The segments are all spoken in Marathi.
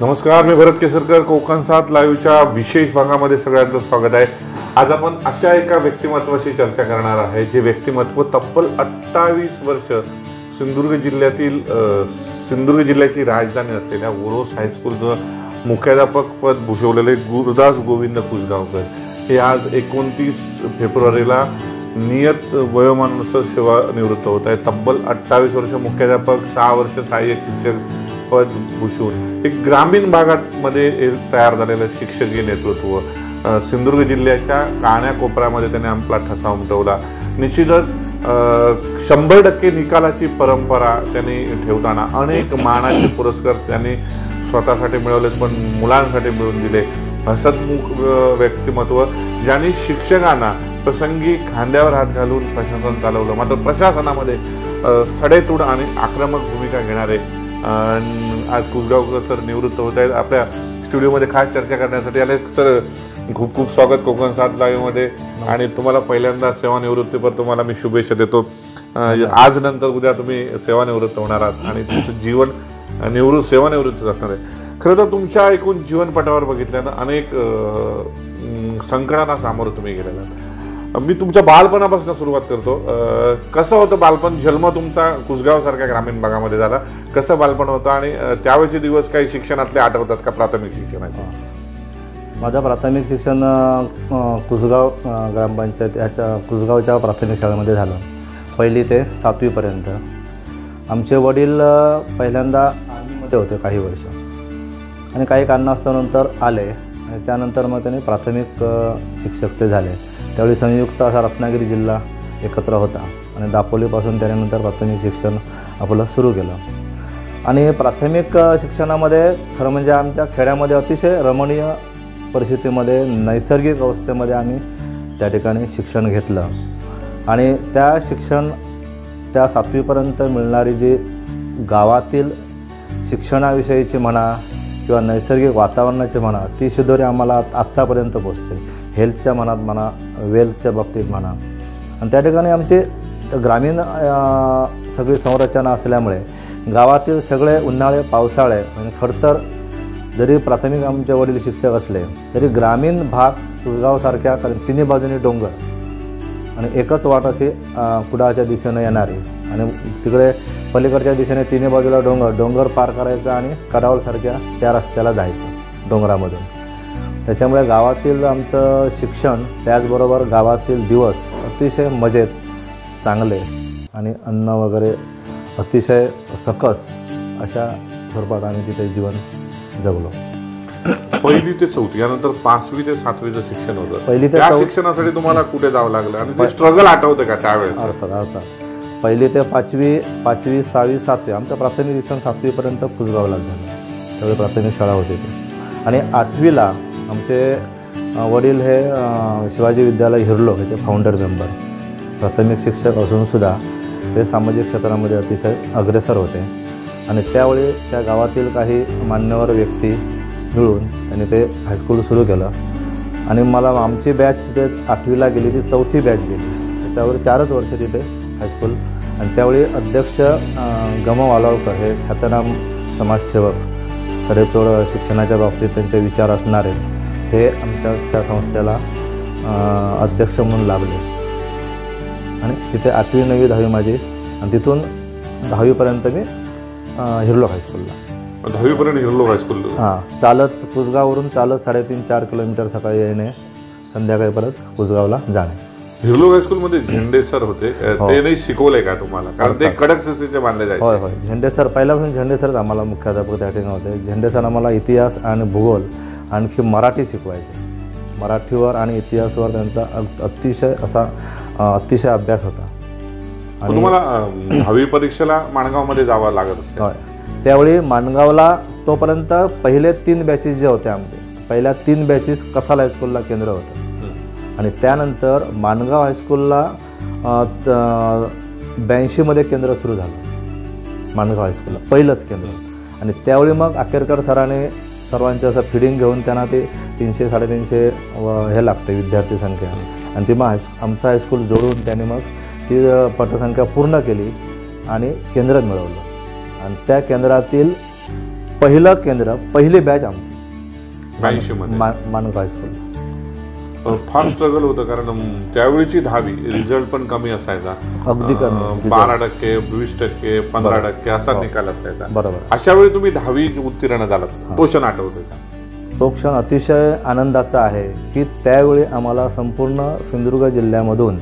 नमस्कार, मी भरत केसरकर. कोकण 7 लाईव्हच्या विशेष भागामध्ये सगळ्यांचं स्वागत आहे. आज आपण अशा एका व्यक्तिमत्वाशी चर्चा करणार आहे जे व्यक्तिमत्व तब्बल 28 वर्ष सिंधुदुर्ग जिल्ह्याची राजधानी असलेल्या उरोस हायस्कूलचं मुख्याध्यापक पद भूषवलेले गुरुदास गोविंद कुसगावकर हे आज 29 फेब्रुवारीला नियत वयोमानानुसार सेवानिवृत्त होत आहे. तब्बल 28 वर्ष मुख्याध्यापक, 6 वर्ष सहाय्यक शिक्षक पद भूषवून एक ग्रामीण भागामध्ये तयार झालेलं शिक्षकीय नेतृत्व सिंधुदुर्ग जिल्ह्याच्या कानाकोपऱ्यामध्ये त्याने आपला ठसा उमटवला. निश्चितच 100% निकालाची परंपरा त्यांनी ठेवताना अनेक मानाचे पुरस्कार त्यांनी स्वतःसाठी मिळवलेत, पण मुलांसाठी मिळवून दिले. हसतमुख व्यक्तिमत्व ज्यांनी शिक्षकांना प्रसंगी खांद्यावर हात घालून प्रशासन चालवलं. मात्र प्रशासनामध्ये सडेतोड आणि आक्रमक भूमिका घेणारे आज कुसगावकर सर निवृत्त होत आहेत. आपल्या स्टुडिओमध्ये खास चर्चा करण्यासाठी आले. सर, खूप खूप स्वागत कोकण 7 लाईव्हमध्ये. आणि तुम्हाला पहिल्यांदा सेवानिवृत्तीपर तुम्हाला मी शुभेच्छा देतो. आज नंतर उद्या तुम्ही सेवानिवृत्त होणार आहात आणि तुमचं जीवन सेवानिवृत्त असणार आहे. खरं तर तुमच्या एकूण जीवनपटावर बघितल्यानं अनेक संकटांना सामोरं तुम्ही गेलेला आहात. मी तुमच्या बालपणापासून सुरुवात करतो. कसं होतं बालपण? जन्म तुमचा कुसगावसारख्या ग्रामीण भागामध्ये झाला. कसं बालपण होतं आणि त्यावेळेचे दिवस काही शिक्षणातले आठवतात का? प्राथमिक शिक्षणाचे? माझं प्राथमिक शिक्षण कुसगाव ग्रामपंचायत ह्याच्या कुसगावच्या प्राथमिक शाळेमध्ये झालं. 1ली ते 7वी पर्यंत. आमचे वडील पहिल्यांदा आर्मीमध्ये होते काही वर्ष आणि काही कारणास्तव आले आणि त्यानंतर मग त्यांनी प्राथमिक शिक्षक ते झाले. त्यावेळी संयुक्त असा रत्नागिरी जिल्हा एकत्र होता आणि दापोलीपासून त्यानंतर प्राथमिक शिक्षण आपलं सुरू केलं. आणि प्राथमिक शिक्षणामध्ये खरं म्हणजे आमच्या खेड्यामध्ये अतिशय रमणीय परिस्थितीमध्ये नैसर्गिक अवस्थेमध्ये आम्ही त्या ठिकाणी शिक्षण घेतलं. आणि त्या 7वीपर्यंत मिळणारी जी गावातील शिक्षणाविषयीची म्हणा किंवा नैसर्गिक वातावरणाची म्हणा ती शिदोरी आम्हाला आत्तापर्यंत पोचते. हेल्थच्या मनात म्हणा, वेल्थच्या बाबतीत म्हणा. आणि त्या ठिकाणी आमची ग्रामीण सगळी संरचना असल्यामुळे गावातील सगळे उन्हाळे पावसाळे म्हणजे खरं तर जरी प्राथमिक आमचे वडील शिक्षक असले तरी ग्रामीण भाग कुसगावसारख्या, कारण तिन्ही बाजूनी डोंगर आणि एकच वाट अशी कुडाच्या दिशेनं येणारी आणि तिकडे पलीकडच्या दिशेने तिन्ही बाजूला डोंगर पार करायचा आणि कडावलसारख्या त्या रस्त्याला जायचं डोंगरामधून. त्याच्यामुळे गावातील आमचं शिक्षण त्याचबरोबर गावातील दिवस अतिशय मजेत, चांगले आणि अन्न वगैरे अतिशय सकस अशा स्वरूपात आम्ही तिथे जीवन जगलो. 1ली ते 4थी यानंतर 5वी ते 7वीचं शिक्षण होतं. 1ली ते शिक्षणासाठी तुम्हाला कुठे जावं लागलं आणि ते स्ट्रगल आठवतं का त्यावेळेस? अर्थात 1ली ते 5वी, 6वी, 7वी आमचं प्राथमिक शिक्षण 7वीपर्यंत कुसगावला झालं. त्यावेळी प्राथमिक शाळा होती ती. आणि 8वीला आमचे वडील हे शिवाजी विद्यालय हिरलो ह्याचे फाउंडर मेंबर, प्राथमिक शिक्षक असूनसुद्धा ते सामाजिक क्षेत्रामध्ये अतिशय अग्रेसर होते. आणि त्यावेळी त्या गावातील काही मान्यवर व्यक्ती मिळून त्यांनी ते हायस्कूल सुरू केलं. आणि मला आमची बॅच तिथे 8वीला गेली, ती 4थी बॅच गेली. त्याच्यावर 4च वर्ष तिथे हायस्कूल. आणि त्यावेळी अध्यक्ष गम वालावकर हे ख्यातनाम समाजसेवक, सडेतोड शिक्षणाच्या बाबतीत त्यांचे विचार असणारे, हे आमच्या त्या संस्थेला अध्यक्ष म्हणून लागले. आणि तिथे 8वी, 9वी, 10वी माझी. आणि तिथून 10वीपर्यंत मी हिरलो हायस्कूलला. 10वीपर्यंत हिरलो हायस्कूल? हां, चालत कुसगाववरून चालत 3.5-4 किलोमीटर सकाळी येणे, संध्याकाळी परत कुसगावला जाणे. हिरलो हायस्कूलमध्ये झेंडे सर होते, ते नाही शिकवले का तुम्हाला? कारण ते कडक शिस्तीचे बांधले जायचे. होय होय, झेंडे सर पहिल्यापासून झेंडे सरच आम्हाला मुख्याध्यापक त्या ठिकाणी होते. झेंडे सर आम्हाला इतिहास आणि भूगोल आणखी मराठी शिकवायचे. मराठीवर आणि इतिहासावर त्यांचा अतिशय अभ्यास होता. आणि तुम्हाला 10वी परीक्षेला माणगावमध्ये जावं लागत असेल? होय, त्यावेळी माणगावला तोपर्यंत पहिले 3 बॅचेस जे होते आमचे, पहिल्या 3 बॅचेस कसाल हायस्कूलला केंद्र होतं. आणि त्यानंतर माणगाव हायस्कूलला 82मध्ये केंद्र सुरू झालं. माणगाव हायस्कूलला पहिलंच केंद्र. आणि त्यावेळी मग अखेरकर सरांनी सर्वांचे असं फिडिंग घेऊन त्यांना ते 300-350 हे लागते विद्यार्थी संख्या. आणि ती मग आमचं हायस्कूल जोडून त्यांनी मग ती पटसंख्या पूर्ण केली आणि केंद्र मिळवलं. आणि त्या केंद्रातील पहिलं केंद्र, पहिली बॅच आमची 82 मध्ये मानगाव हायस्कूल. फार स्ट्रगल होतं, कारण त्यावेळीची 10वी रिझल्ट पण कमी असायचा, अगदी कमी, 12%, 20%, 15% असा निकाल असायचा. बरोबर. अशा वेळी तुम्ही 10वी उत्तीर्ण झालात, तो क्षण आठवतोय का? तो क्षण अतिशय आनंदाचा आहे की त्यावेळी आम्हाला संपूर्ण सिंधुदुर्ग जिल्ह्यामधून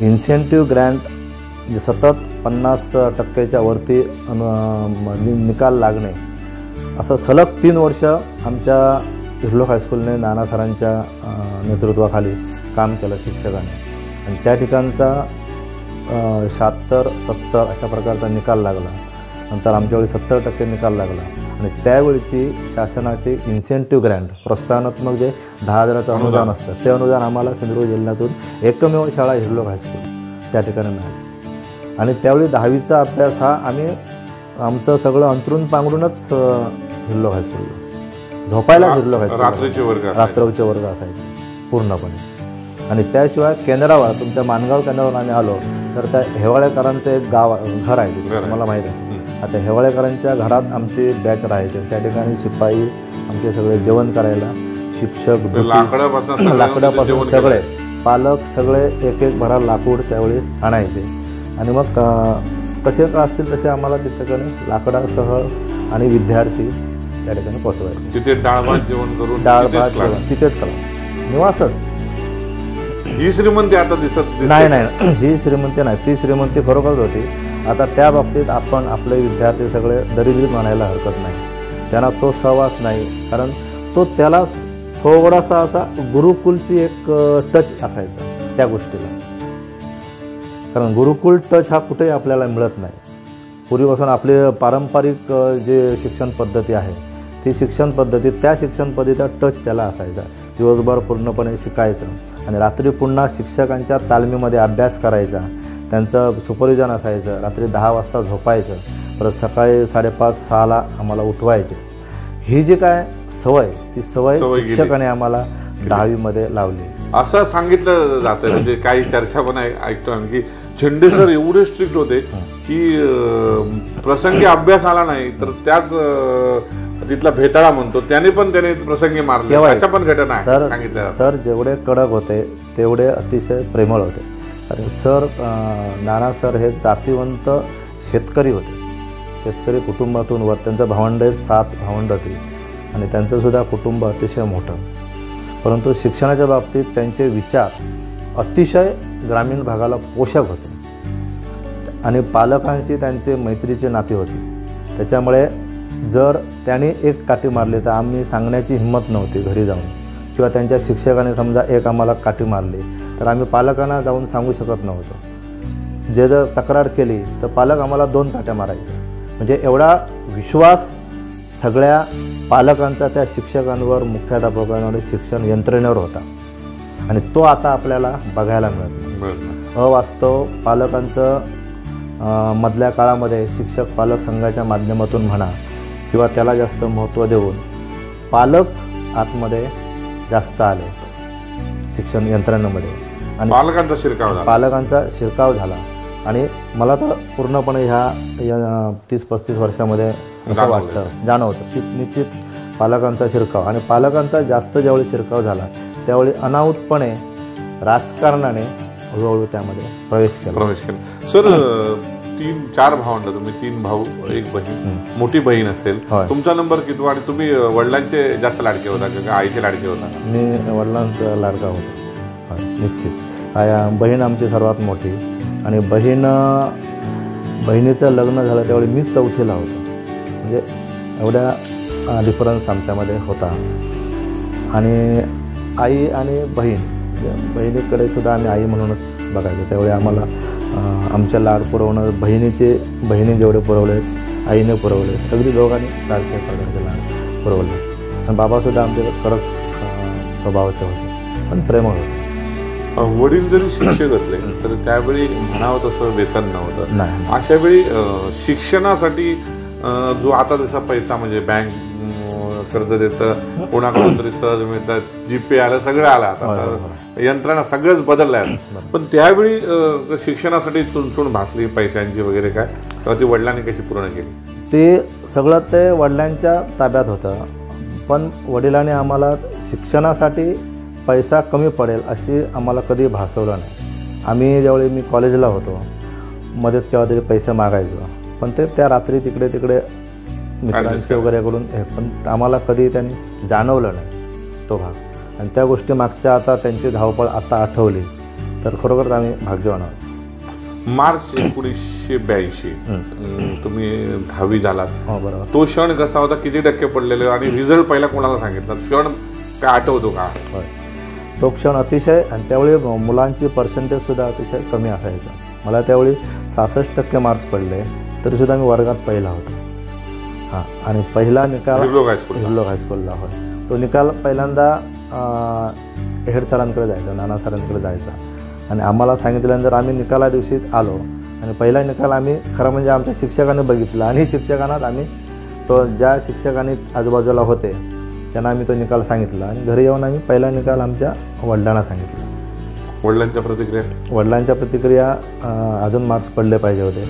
इन्सेंटिव्ह ग्रँट जे सतत 50% वरती निकाल लागणे, असं सलग 3 वर्ष आमच्या हिरलोक हायस्कूलने नाना सरांच्या नेतृत्वाखाली काम केलं शिक्षकांनी. आणि त्या ठिकाणचा 76-70 अशा प्रकारचा निकाल लागला. नंतर आमच्यावेळी 70% निकाल लागला. आणि त्यावेळीची शासनाची इन्सेंटिव्ह ग्रँट, प्रोत्साहनात्मक जे 10,000चं अनुदान असतं, ते अनुदान आम्हाला सिंधुदुर्ग जिल्ह्यातून एकमेव शाळा हिरलोक हायस्कूल त्या ठिकाणी मिळाली. आणि त्यावेळी 10वीचा अभ्यास हा आम्ही आमचं सगळं अंतरून पांघरूनच हिरलोक हायस्कूलला झोपायला हिरलोक हायस्कूल, रात्रवचे वर्ग असायचे पूर्णपणे. आणि त्याशिवाय केंद्रावर, तुमच्या मानगाव केंद्रावर आम्ही आलो तर त्या हेवाळेकरांचं एक घर आहे, मला माहीत आहे. आता हेवाळेकरांच्या घरात आमची बॅच राहायची. त्या ठिकाणी शिपाई आमचे सगळे जेवण करायला, शिक्षक, लाकडापासून सगळे पालक सगळे एक भरा लाकूड त्यावेळी आणायचे. आणि मग कसे का असतील तसे आम्हाला तिथं लाकडासह आणि विद्यार्थी त्या ठिकाणी पोहोचवायचे. तिथे डाळ भात जेवण करून, डाळ भात जेवण तिथेच करा, निवासच. ही श्रीमंती आता दिसत नाही, ही श्रीमंती नाही, ती श्रीमंती खरोखरच होती. आता त्या बाबतीत आपण आपले विद्यार्थी सगळे दरिद्री म्हणायला हरकत नाही. त्यांना तो सहवास नाही, कारण तो त्याला थोडासा असा गुरुकुलची एक टच असायचा त्या गोष्टीला. कारण गुरुकुल टच हा कुठेही आपल्याला मिळत नाही. पूर्वीपासून आपले पारंपरिक जे शिक्षण पद्धती आहे, ती शिक्षण पद्धती, त्या शिक्षण पद्धतीचा टच त्याला असायचा. दिवसभर पूर्णपणे शिकायचं आणि रात्री पुन्हा शिक्षकांच्या तालमीमध्ये अभ्यास करायचा. त्यांचं सुपरविजन असायचं. रात्री 10 वाजता झोपायचं, परत सकाळी 5:30-6ला आम्हाला उठवायचे. ही जी काय सवय, ती सवय शिक्षकाने आम्हाला 10वीमध्ये लावली. असं सांगितलं जातं, म्हणजे काही चर्चा पण ऐकतो आम्ही की झेंडे सर एवढे स्ट्रिक्ट होते की प्रसंगी अभ्यास आला नाही तर त्याच तिथला भेताळा म्हणतो त्याने प्रसंगी मारले, अशा पण घटना आहे सांगितल्या. सर जेवढे कडक होते तेवढे अतिशय प्रेमळ होते. कारण सर, नाना सर हे जातीवंत शेतकरी होते. शेतकरी कुटुंबातून वर त्यांचं भावंड 7 भावंड होती आणि त्यांचंसुद्धा कुटुंब अतिशय मोठं. परंतु शिक्षणाच्या बाबतीत त्यांचे विचार अतिशय ग्रामीण भागाला पोषक होते आणि पालकांशी त्यांचे मैत्रीचे नाते होते. त्याच्यामुळे जर त्यांनी एक काठी मारली तर आम्ही सांगण्याची हिंमत नव्हती घरी जाऊन, किंवा त्यांच्या शिक्षकाने समजा एक आम्हाला काठी मारली तर आम्ही पालकांना जाऊन सांगू शकत नव्हतो. जे जर तक्रार केली तर पालक आम्हाला 2 काट्या मारायचे. म्हणजे एवढा विश्वास सगळ्या पालकांचा त्या शिक्षकांवर, मुख्याध्यापकांवर, शिक्षण यंत्रणेवर होता. आणि तो आता आपल्याला बघायला मिळत नाही. अवास्तव पालकांचं मधल्या काळामध्ये शिक्षक पालक संघाच्या माध्यमातून म्हणा किंवा त्याला जास्त महत्त्व देऊन पालक आतमध्ये जास्त आले शिक्षण यंत्रणेमध्ये आणि पालकांचा शिरकाव झाला. आणि मला तर पूर्णपणे ह्या 30-35 वर्षामध्ये असं वाटतं, जाणवतं की निश्चित पालकांचा शिरकाव. आणि पालकांचा जास्त ज्यावेळी शिरकाव झाला त्यावेळी अनाहूतपणे राजकारणाने हळूहळू त्यामध्ये प्रवेश केला. सर, 3-4 भावंड, तुम्ही 3 भाऊ 1 बहीण, मोठी बहीण असेल, तुमचा नंबर किती? आणि तुम्ही वडिलांचे जास्त लाडके होता का आईचे लाडके होता? मी वडिलांचा लाडका होतो निश्चित. बहीण आमची सर्वात मोठी आणि बहिणीचं लग्न झालं त्यावेळी मीच 4थीला होतो. म्हणजे एवढ्या डिफरन्स आमच्यामध्ये होता. आणि आई आणि बहिणीकडे सुद्धा आम्ही आई म्हणूनच बघायचो. त्यावेळी आम्हाला आमच्या लाड पुरवणं, बहिणी जेवढे पुरवले आईने पुरवले, अगदी दोघांनी सारखे प्रकारचे लाड पुरवले. आणि बाबासुद्धा आमचे कडक स्वभावाचे होते पण प्रेमळ होते. वडील जरी शिक्षक असले तर त्यावेळी म्हणावं तसं वेतन नव्हतं. अशा वेळी शिक्षणासाठी जो आता जसा पैसा म्हणजे बँक कर्ज देतं, कोणाकडून तरी सहज मिळतात, जीपे आलं, सगळं आलं, आता यंत्रणा सगळंच बदललं आहे. पण त्यावेळी शिक्षणासाठी चुनचुन भासली पैशांची वगैरे काय, तेव्हा ती वडिलांनी कशी पूर्ण केली? ते सगळं ते वडिलांच्या ताब्यात होतं, पण वडिलांनी आम्हाला शिक्षणासाठी पैसा कमी पडेल अशी आम्हाला कधी भासवलं नाही. आम्ही ज्यावेळी मी कॉलेजला होतो मदत केव्हा तरी पैसे मागायचो, पण ते त्या रात्री तिकडे मित्रांचे वगैरे करून हे, पण आम्हाला कधी त्यांनी जाणवलं नाही तो भाग. आणि त्या गोष्टी मागच्या आता त्यांची धावपळ आता आठवली तर खरोखरच आम्ही भाग्यवान आहोत. मार्च 1982 तुम्ही 10वी झालात. हो बरोबर. तो क्षण कसा होता, किती टक्के पडलेले आणि रिझल्ट पहिला कोणाला सांगितला, क्षण काय आठवतो का? होय, तो क्षण अतिशय, आणि त्यावेळी मुलांची पर्सेंटेजसुद्धा अतिशय कमी असायचं. मला त्यावेळी 66% मार्क्स पडले तरीसुद्धा मी वर्गात पहिला होतो. हां, आणि पहिला निकाल हिरलोक हायस्कूलला. होय, तो निकाल पहिल्यांदा हेड सरांकडे जायचा, नाना सरांकडे जायचा, आणि आम्हाला सांगितल्यानंतर आम्ही निकाला दिवशी आलो आणि पहिला निकाल आम्ही खरं म्हणजे आमच्या शिक्षकांनी बघितला, आणि शिक्षकांनाच आम्ही तो ज्या शिक्षकांनी आजूबाजूला होते त्यांना आम्ही तो निकाल सांगितला, आणि घरी येऊन आम्ही पहिला निकाल आमच्या वडिलांना सांगितला. वडिलांच्या प्रतिक्रिया अजून मार्क्स पडले पाहिजे होते,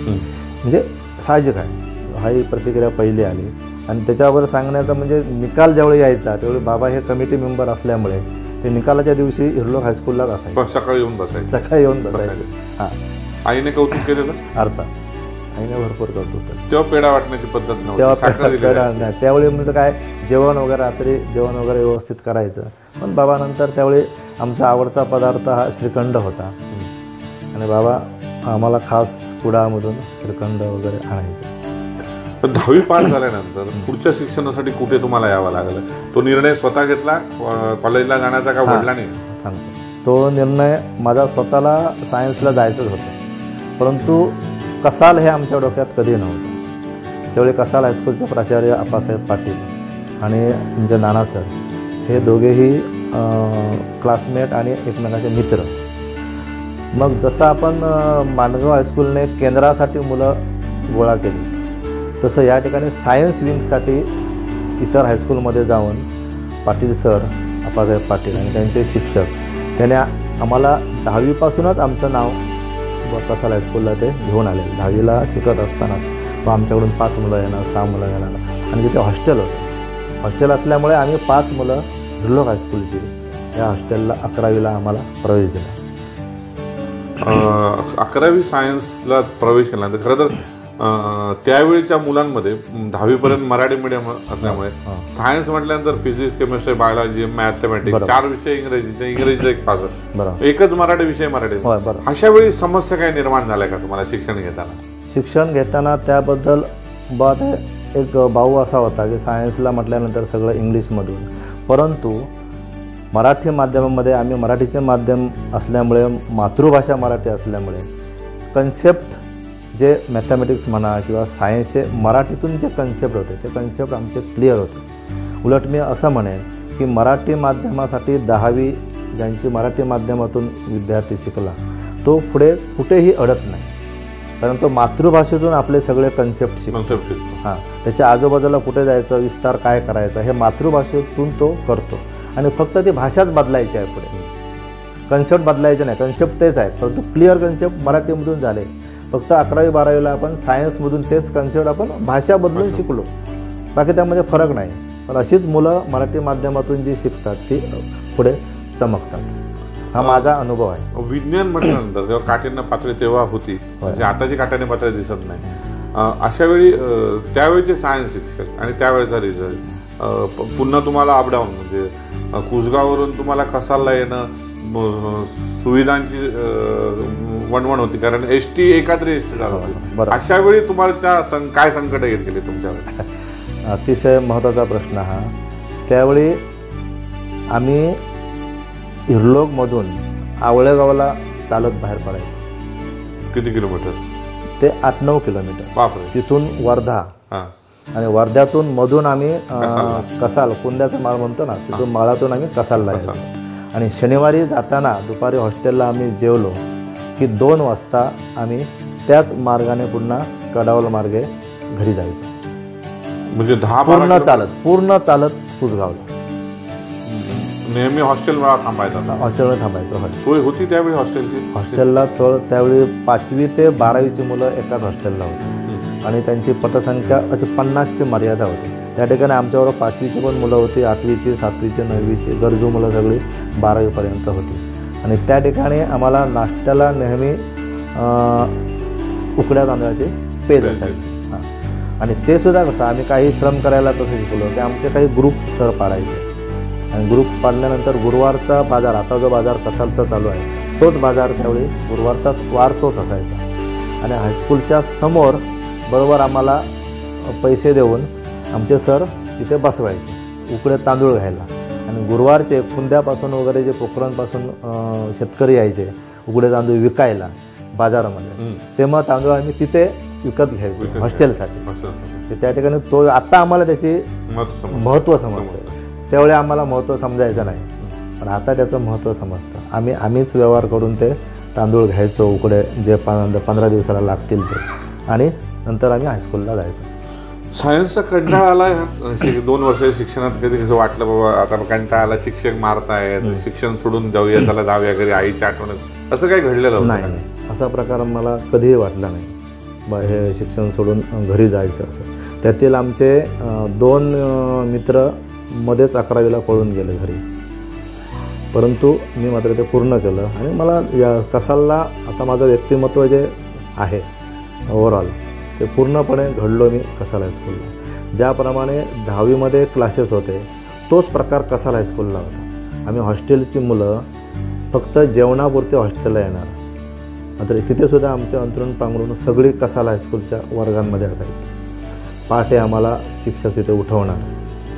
म्हणजे साहजिक आहे, हा ही प्रतिक्रिया पहिली आली. आणि त्याच्यावर सांगण्याचं म्हणजे निकाल ज्यावेळी यायचा त्यावेळी बाबा हे कमिटी मेंबर असल्यामुळे ते निकालाच्या दिवशी हिरलोक हायस्कूललाच असायचे, सकाळी येऊन बसायचे. हां, आईने कौतुक केलेलं अर्थात आईने भरपूर कौतुक केलं. तेव्हा पेढा वाटण्याची पद्धत नव्हती, तेव्हा पेढा नाही, त्यावेळी म्हणजे काय जेवण वगैरे रात्री जेवण वगैरे व्यवस्थित करायचं. पण बाबा नंतर त्यावेळी आमचा आवडता पदार्थ हा श्रीखंड होता, आणि बाबा आम्हाला खास कुडामधून श्रीखंड वगैरे आणायचं. 10वी पास झाल्यानंतर पुढच्या शिक्षणासाठी कुठे तुम्हाला यावं लागलं? तो निर्णय स्वतः घेतला कॉलेजला जाण्याचा का वडिलांनी? सांगतो, तो निर्णय माझा स्वतःला सायन्सला जायचंच होतं, परंतु कसाल हे आमच्या डोक्यात कधी नव्हतं. त्यावेळी कसाल हायस्कूलचे प्राचार्य आप्पासाहेब पाटील आणि म्हणजे नाना सर हे दोघेही क्लासमेट आणि एकमेकांचे मित्र. मग जसं आपण माणगाव हायस्कूलने केंद्रासाठी मुलं गोळा केली, तसं या ठिकाणी सायन्स विंगसाठी इतर हायस्कूलमध्ये जाऊन पाटील सर आप्पासाहेब पाटील आणि त्यांचे शिक्षक त्याने आम्हाला 10वीपासूनच आमचं नाव कसाल हायस्कूलला ते घेऊन आले. 10वीला शिकत असतानाच मग आमच्याकडून 5 मुलं येणार, 6 मुलं येणार, आणि तिथे हॉस्टेल होतं. हॉस्टेल असल्यामुळे आम्ही 5 मुलं हिरलोक हायस्कूलची या हॉस्टेलला 11वीला आम्हाला प्रवेश दिला. 11वी सायन्सला प्रवेश केला. तर खरं तर त्यावेळीच्या मुलांमध्ये 10वीपर्यंत मराठी मीडियम असल्यामुळे सायन्स म्हटल्यानंतर फिजिक्स, केमिस्ट्री, बायोलॉजी, मॅथमॅटिक्स 4 विषय इंग्रजीचा एक पास, एकच मराठी विषय मराठी. अशा वेळी समस्या काय निर्माण झाल्या का तुम्हाला शिक्षण घेताना? त्याबद्दल एक भाऊ असा होता की सायन्सला म्हटल्यानंतर सगळं इंग्लिशमधून, परंतु मराठी माध्यमामध्ये आम्ही मराठीचे माध्यम असल्यामुळे, मातृभाषा मराठी असल्यामुळे कन्सेप्ट जे मॅथमॅटिक्स म्हणा किंवा सायन्सचे मराठीतून जे कन्सेप्ट होते ते कन्सेप्ट आमचे क्लिअर होते. उलट मी असं म्हणेन की मराठी माध्यमासाठी 10वी ज्यांची मराठी माध्यमातून विद्यार्थी शिकला तो पुढे कुठेही अडत नाही, कारण तो मातृभाषेतून आपले सगळे कन्सेप्ट शिकतो. हां, त्याच्या आजूबाजूला कुठे जायचं, विस्तार काय करायचा हे मातृभाषेतून तो करतो, आणि फक्त ती भाषाच बदलायची आहे, पुढे कन्सेप्ट बदलायचे नाही. कन्सेप्ट तेच आहेत, परंतु क्लिअर कन्सेप्ट मराठीमधून झाले. फक्त 11वी 12वीला आपण सायन्समधून तेच कन्सेप्ट आपण भाषा बदलून शिकलो, बाकी त्यामध्ये फरक नाही. पण अशीच मुलं मराठी माध्यमातून जी शिकतात ती पुढे चमकतात. हा माझा अनुभव आहे. विज्ञान म्हटल्यानंतर जेव्हा काठिण्य पातळी तेव्हा होती, म्हणजे आताची काठिण्य पातळी दिसत नाही. अशा वेळी त्यावेळेचे सायन्स शिक्षक आणि त्यावेळेचा रिझल्ट पुन्हा तुम्हाला अपडाऊन, म्हणजे कुसगाववरून तुम्हाला कसालला येणं, सुविधांची वणवण होती, कारण ST एकात्री ST झाला होती. अशा वेळी तुम्हाला काय संकट येत गेले तुमच्यावर? अतिशय महत्त्वाचा प्रश्न हा. त्यावेळी आम्ही हिरलोकमधून आवळेगावला चालत बाहेर पडायचो. किती किलोमीटर? ते 8-9 किलोमीटर. बापरे. तिथून वर्धा, आणि वर्ध्यातून मधून आम्ही कसाल, कुंद्याचा माळ म्हणतो ना, तिथून माळातून आम्ही कसालला जायचो. आणि शनिवारी जाताना दुपारी हॉस्टेलला आम्ही जेवलो की 2 वाजता आम्ही त्याच मार्गाने पुन्हा कडावल मार्गे घरी जायचो. म्हणजे पूर्ण चालत कुसगावला. नेहमी हॉस्टेलला थांबायचं. सोय होती त्यावेळी हॉस्टेलची? हॉस्टेलला त्यावेळी 5वी ते 12वीची मुलं एकाच हॉस्टेलला होती, आणि त्यांची पटसंख्या 50ची मर्यादा होती. त्या ठिकाणी आमच्याबरोबर 5वीची पण मुलं होती, 8वीची, 7वीची, 9वीची, गरजू मुलं सगळी 12वीपर्यंत होती. आणि त्या ठिकाणी आम्हाला नाश्त्याला नेहमी उकड्या तांदळाचे पेज असायचे. हां, आणि ते सुद्धा कसं आम्ही काही श्रम करायला कसं शिकलो की आमचे काही ग्रुप सर पाडायचे. आणि ग्रुप पाडल्यानंतर गुरुवारचा बाजार, आता जो बाजार कसालचा चालू आहे तोच बाजार त्यावेळी गुरुवारचा वार तोच असायचा. आणि हायस्कूलच्या समोर बरोबर आम्हाला पैसे देऊन आमचे सर तिथे बसवायचे उकडे तांदूळ घ्यायला. आणि गुरुवारचे खुंद्यापासून वगैरे जे पोखरांपासून शेतकरी यायचे उकडे तांदूळ विकायला बाजारामध्ये, ते मग तांदूळ आम्ही तिथे विकत घ्यायचो हॉस्टेलसाठी. त्या ठिकाणी तो आता आम्हाला त्याची महत्त्व समजतं. त्यावेळी आम्हाला महत्त्व समजायचं नाही, पण आता त्याचं महत्त्व समजतं. आम्हीच व्यवहार करून ते तांदूळ घ्यायचो उकडे जे 15 दिवसाला लागतील ते, आणि नंतर आम्ही हायस्कूलला जायचो. सायन्सचा कंटाळा आला 2 वर्ष शिक्षणात? कधी कसं वाटलं बाबा आता कंटाळा आला, शिक्षक मारतायत, शिक्षण सोडून जाऊया, त्याला जाऊया घरी, आईच्या आठवणीत, असं काही घडलेलं नाही? असा प्रकार मला कधीही वाटला नाही बा हे शिक्षण सोडून घरी जायचं असं. त्यातील आमचे 2 मित्र मध्येच 11वीला पळून गेले घरी, परंतु मी मात्र ते पूर्ण केलं. आणि मला या कसालला आता माझं व्यक्तिमत्व जे आहे ओव्हरऑल ते पूर्णपणे घडलो मी कसाल हायस्कूलला. ज्याप्रमाणे 10वीमध्ये क्लासेस होते तोच प्रकार कसाल हायस्कूलला होता. आम्ही हॉस्टेलची मुलं फक्त जेवणापुरते हॉस्टेलला येणार, मात्र तिथेसुद्धा आमचे अंतरून पांघरून सगळी कसाल हायस्कूलच्या वर्गांमध्ये असायची. पहाटे आम्हाला शिक्षक तिथे उठवणार,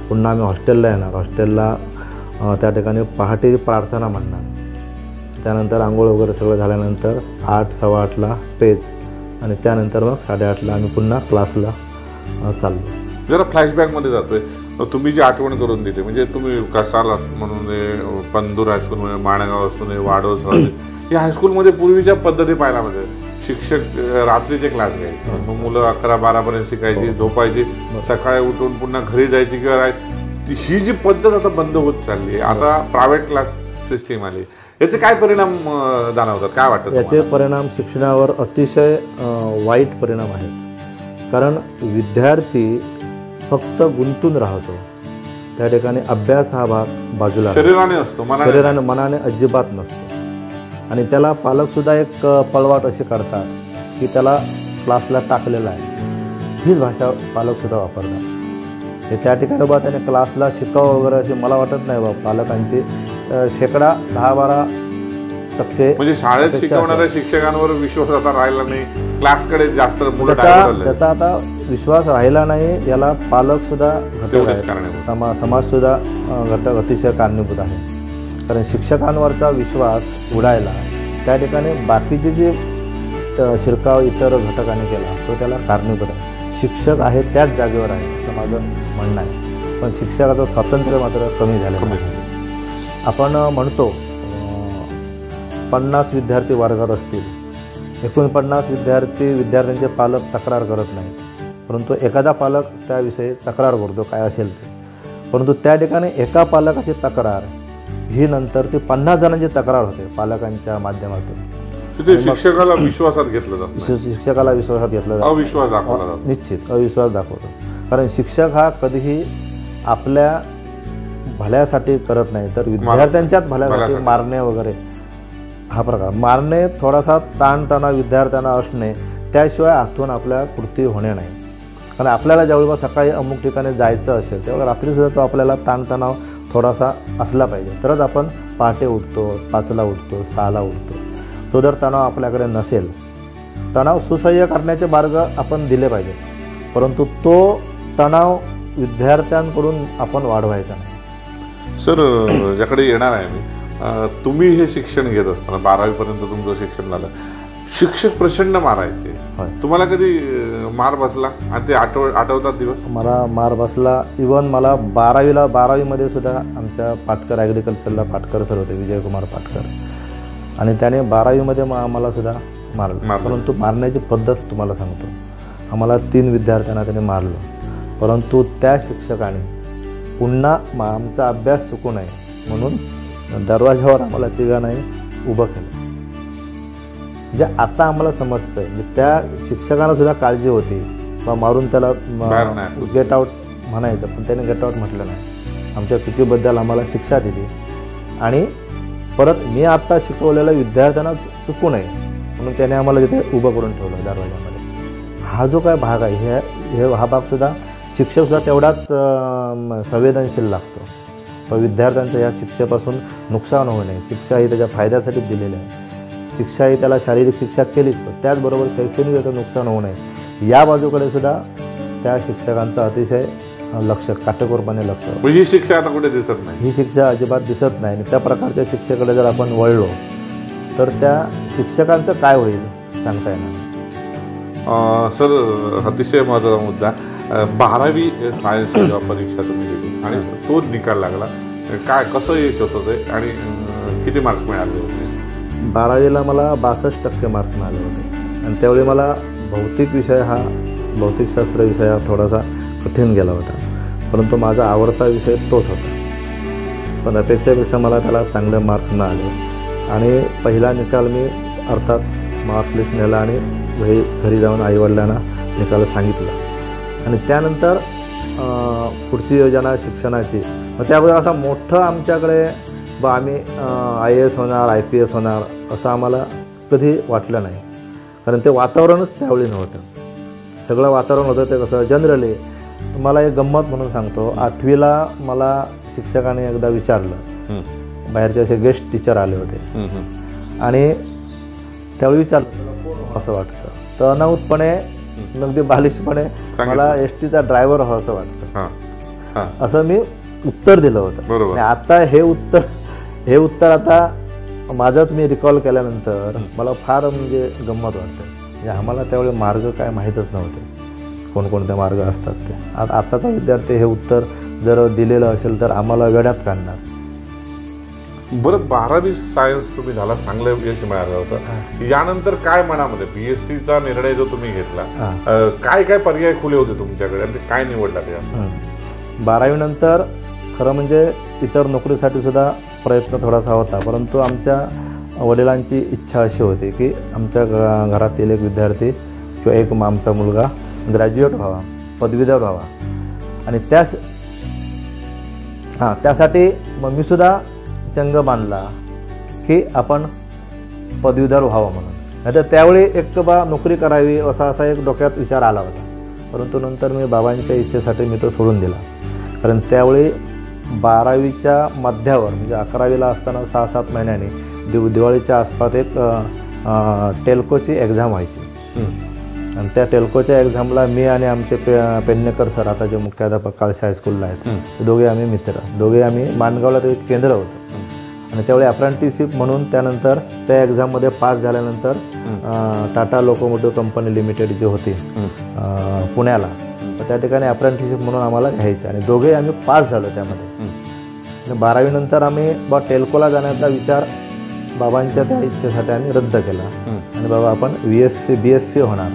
पुन्हा आम्ही हॉस्टेलला येणार. हॉस्टेलला त्या ठिकाणी पहाटे प्रार्थना म्हणणार, त्यानंतर आंघोळ वगैरे सगळं झाल्यानंतर 8, 8:15ला पेज, आणि त्यानंतर मग 8:30ला आम्ही पुन्हा क्लासला चाललो. जरा फ्लॅशबॅकमध्ये जातोय, तुम्ही जी आठवण करून दिली, म्हणजे तुम्ही कसाल म्हणून, पंदूर हायस्कूल म्हणजे माणगाव असून, वाडोस, या हायस्कूलमध्ये पूर्वीच्या पद्धती पाहायला म्हणजे शिक्षक रात्रीचे क्लास घ्यायचे, मग मुलं 11-12पर्यंत शिकायची, झोपायची, सकाळी उठून पुन्हा घरी जायची किंवा ही जी पद्धत आता बंद होत चालली आहे. आता प्रायव्हेट क्लास सिस्टीम आली, याचे काय परिणाम जाणवतात, काय वाटतं? याचे परिणाम शिक्षणावर अतिशय वाईट परिणाम आहेत. कारण विद्यार्थी फक्त गुंतून राहतो, त्या ठिकाणी अभ्यास हा भाग बाजूला शरीराने असतो, शरीराने मनाने अजिबात नसतो. आणि त्याला पालकसुद्धा एक पळवाट अशी करतात की त्याला क्लासला टाकलेला आहे, हीच भाषा पालकसुद्धा वापरतात. हे त्या ठिकाणी बा त्याने क्लासला शिकावं वगैरे असे मला वाटत नाही बा. पालकांची 10-12% म्हणजे शाळेत शिकवणाऱ्या शिक्षकांवर विश्वास आता राहिला नाही, क्लासकडे जास्त त्याचा आता विश्वास राहिला नाही. याला पालकसुद्धा घटक आहे, समाजसुद्धा घटक अतिशय कारणीभूत आहे. कारण शिक्षकांवरचा विश्वास उडायला त्या ठिकाणी बाकीचे जे शिरकाव इतर घटकांनी केला तो त्याला कारणीभूत आहे. शिक्षक आहे त्याच जागेवर आहे असं माझं म्हणणं आहे, पण शिक्षकाचं स्वातंत्र्य मात्र कमी झालं आहे. आपण म्हणतो 50 विद्यार्थी वर्गात असतील, 49 विद्यार्थ्यांचे पालक तक्रार करत नाहीत, परंतु एखादा पालक त्याविषयी तक्रार करतो काय असेल ते. परंतु त्या ठिकाणी एका पालकाची तक्रार ही नंतर ती 50 जणांची तक्रार होते पालकांच्या माध्यमातून. शिक्षकाला विश्वासात घेतलं जातं, शिक्षकाला विश्वासात घेतलं जातं, अविश्वास दाखवला जातो, निश्चित अविश्वास दाखवतो. कारण शिक्षक हा कधीही आपल्या भल्यासाठी करत नाही, तर विद्यार्थ्यांच्याच भल्यासाठी मारणे वगैरे हा प्रकार. मारणे, थोडासा ताणतणाव विद्यार्थ्यांना असणे, त्याशिवाय आतून आपल्या कृती होणे नाही. कारण आपल्याला ज्यावेळी सकाळी अमुक ठिकाणी जायचं असेल त्यावेळी रात्रीसुद्धा तो आपल्याला ताणतणाव थोडासा असला पाहिजे, तरच आपण पहाटे उठतो, 5ला उठतो, 6ला उठतो. तो जर तणाव आपल्याकडे नसेल, तणाव सुसह्य करण्याचे मार्ग आपण दिले पाहिजे, परंतु तो तणाव विद्यार्थ्यांकडून आपण वाढवायचा नाही. सर, ज्याकडे येणार आहे मी, तुम्ही हे शिक्षण घेत असताना 12वीपर्यंत तुमचं शिक्षण झालं, शिक्षक प्रचंड मारायचे, तुम्हाला कधी मार बसला आणि ते आठवतात दिवस? मला मार बसला. इव्हन मला 12वीमध्ये सुद्धा आमच्या पाटकर ॲग्रिकल्चरला पाटकर सर होते, विजयकुमार पाटकर, आणि त्याने 12वीमध्ये आम्हाला सुद्धा मारलं. परंतु मारण्याची पद्धत तुम्हाला सांगतो, आम्हाला 3 विद्यार्थ्यांना त्याने मारलं, परंतु त्या शिक्षकाने पुन्हा आमचा अभ्यास चुकू नये म्हणून दरवाजावर आम्हाला तिघांनाही उभं केलं. म्हणजे आता आम्हाला समजतं की त्या शिक्षकांना सुद्धा काळजी होती मारून त्याला बाहेर नाही. गेट आउट म्हणायचं, पण त्याने गेट आउट म्हटलं नाही. आमच्या चुकीबद्दल आम्हाला शिक्षा दिली आणि परत मी आत्ता शिकवलेल्या विद्यार्थ्यांना चुकू नये म्हणून त्याने आम्हाला तिथे उभं करून ठेवलं दरवाजामध्ये. हा जो काय भाग आहे हा भागसुद्धा शिक्षकसुद्धा तेवढाच संवेदनशील लागतो. पण विद्यार्थ्यांचं या शिक्षेपासून नुकसान होऊ नये, शिक्षा ही त्याच्या फायद्यासाठीच दिलेली आहे. शिक्षा ही त्याला शारीरिक शिक्षा केलीच, पण त्याचबरोबर शैक्षणिक त्याचं नुकसान होऊ नये या बाजूकडे सुद्धा त्या शिक्षकांचं अतिशय लक्ष, काटेकोरपणे लक्ष. ही शिक्षा आता कुठे दिसत नाही, ही शिक्षा अजिबात दिसत नाही. आणि त्या प्रकारच्या शिक्षेकडे जर आपण वळलो तर त्या शिक्षकांचं काय होईल सांगता येणार. सर, अतिशय महत्त्वाचा मुद्दा, 12वी सायन्स जेव्हा परीक्षा तुम्ही दिली आणि तो निकाल लागला, काय कसं यश होतं ते आणि किती मार्क्स मिळाले होते? 12वीला मला 62% मार्क्स मिळाले होते आणि त्यावेळी मला भौतिकशास्त्र विषय हा थोडासा कठीण गेला होता, परंतु माझा आवडता विषय तोच होता. पण अपेक्षेपेक्षा मला त्याला चांगले मार्क्स मिळाले आणि पहिला निकाल मी अर्थात मार्क्स लिस्ट नेला आणि घरी जाऊन आईवडिलांना निकाल सांगितला. आणि त्यानंतर पुढची योजना शिक्षणाची, मग त्याबद्दल असा मोठं आमच्याकडे आम्ही IAS होणार, IPS होणार असं आम्हाला कधी वाटलं नाही, कारण ते वातावरणच त्यावेळी नव्हतं. सगळं वातावरण होतं ते कसं जनरली. मला एक गंमत म्हणून सांगतो, 8वीला मला शिक्षकाने एकदा विचारलं, बाहेरचे असे गेस्ट टीचर आले होते आणि त्यावेळी विचारलं असं वाटतं, तर अनाहूतपणे अगदी बालिशपणे मला STचा ड्रायव्हर हवं असं वाटतं असं मी उत्तर दिलं होतं. आणि आता हे उत्तर आता माझंच मी रिकॉल केल्यानंतर मला फार म्हणजे गंमत वाटते. म्हणजे आम्हाला त्यावेळी मार्ग काय माहीतच नव्हते, कोणकोणते मार्ग असतात ते. आत्ताचा विद्यार्थी हे उत्तर जर दिलेलं असेल तर आम्हाला वेड्यात काढणार. बरं, 12वी सायन्स तुम्ही झाला, चांगलं यश मिळालं होतं. यानंतर काय मनामध्ये BScचा निर्णय जो तुम्ही घेतला, काय काय पर्याय खुले होते तुमच्याकडे आणि ते काय निवडला त्या? 12वी नंतर खरं म्हणजे इतर नोकरीसाठी सुद्धा प्रयत्न थोडासा होता, परंतु आमच्या वडिलांची इच्छा अशी होती की आमच्या घरातील एक विद्यार्थी किंवा एक आमचा मुलगा ग्रॅज्युएट व्हावा, पदवीधर व्हावा. आणि त्यासाठी मग मी सुद्धा चंग बांधला की आपण पदवीधर व्हावं म्हणून. नाहीतर त्यावेळी एक नोकरी करावी असा एक डोक्यात विचार आला होता, परंतु नंतर मी बाबांच्या इच्छेसाठी मी तो सोडून दिला. कारण त्यावेळी 12वीच्या मध्यावर म्हणजे 11वीला असताना 6-7 महिन्यांनी दिवाळीच्या आसपास एक टेल्कोची एक्झाम व्हायची. आणि त्या टेल्कोच्या एक्झामला मी आणि आमचे पेडणेकर सर, आता जे मुख्याध्यापक काळशा हायस्कूलला आहेत, दोघे आम्ही मित्र, दोघे आम्ही माणगावला ते केंद्र होतं. आणि त्यावेळी अप्रेंटिसशिप म्हणून त्यानंतर त्या एक्झाममध्ये पास झाल्यानंतर टाटा लोकोमोटिव्ह कंपनी लिमिटेड जी होती पुण्याला, त्या ठिकाणी अप्रेंटिसशिप म्हणून आम्हाला घ्यायचं आणि दोघेही आम्ही पास झालो त्यामध्ये. आणि 12वी नंतर आम्ही टेल्कोला जाण्याचा विचार बाबांच्या त्या इच्छेसाठी आम्ही रद्द केला आणि बाबा आपण BSc होणार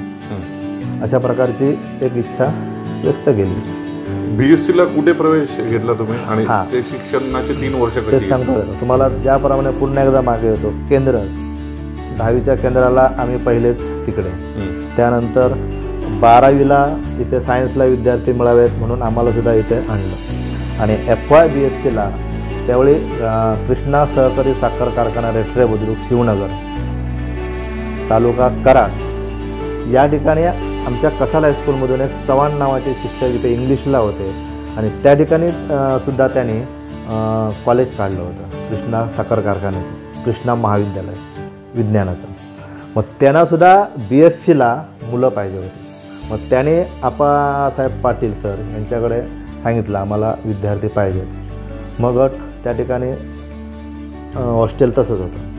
अशा प्रकारची एक इच्छा व्यक्त केली. BScला कुठे प्रवेश घेतला तुम्ही आणि ते शिक्षणाचे 3 वर्ष कशी? तेच सांगतो तुम्हाला, ज्याप्रमाणे पुन्हा एकदा मागे येतो, केंद्र 10वीच्या केंद्राला आम्ही पहिलेच तिकडे, त्यानंतर 12वीला इथे सायन्सला विद्यार्थी मिळावेत म्हणून आम्हाला सुद्धा इथे आणलं. आणि FY BScला त्यावेळी कृष्णा सहकारी साखर कारखाना रेठरे बुद्रुक शिवनगर तालुका कराड या ठिकाणी आमच्या कसाल हायस्कूलमधून एक चव्हाण नावाचे शिक्षक इथे इंग्लिशला होते आणि त्या ठिकाणी सुद्धा त्यांनी कॉलेज काढलं होतं, कृष्णा साखर कारखान्याचं, कृष्णा महाविद्यालय विज्ञानाचं. मग त्यांनासुद्धा BScला मुलं पाहिजे होती. मग त्याने आप्पासाहेब पाटील सर यांच्याकडे सांगितलं आम्हाला विद्यार्थी पाहिजेत. मग त्या ठिकाणी हॉस्टेल तसंच होतं.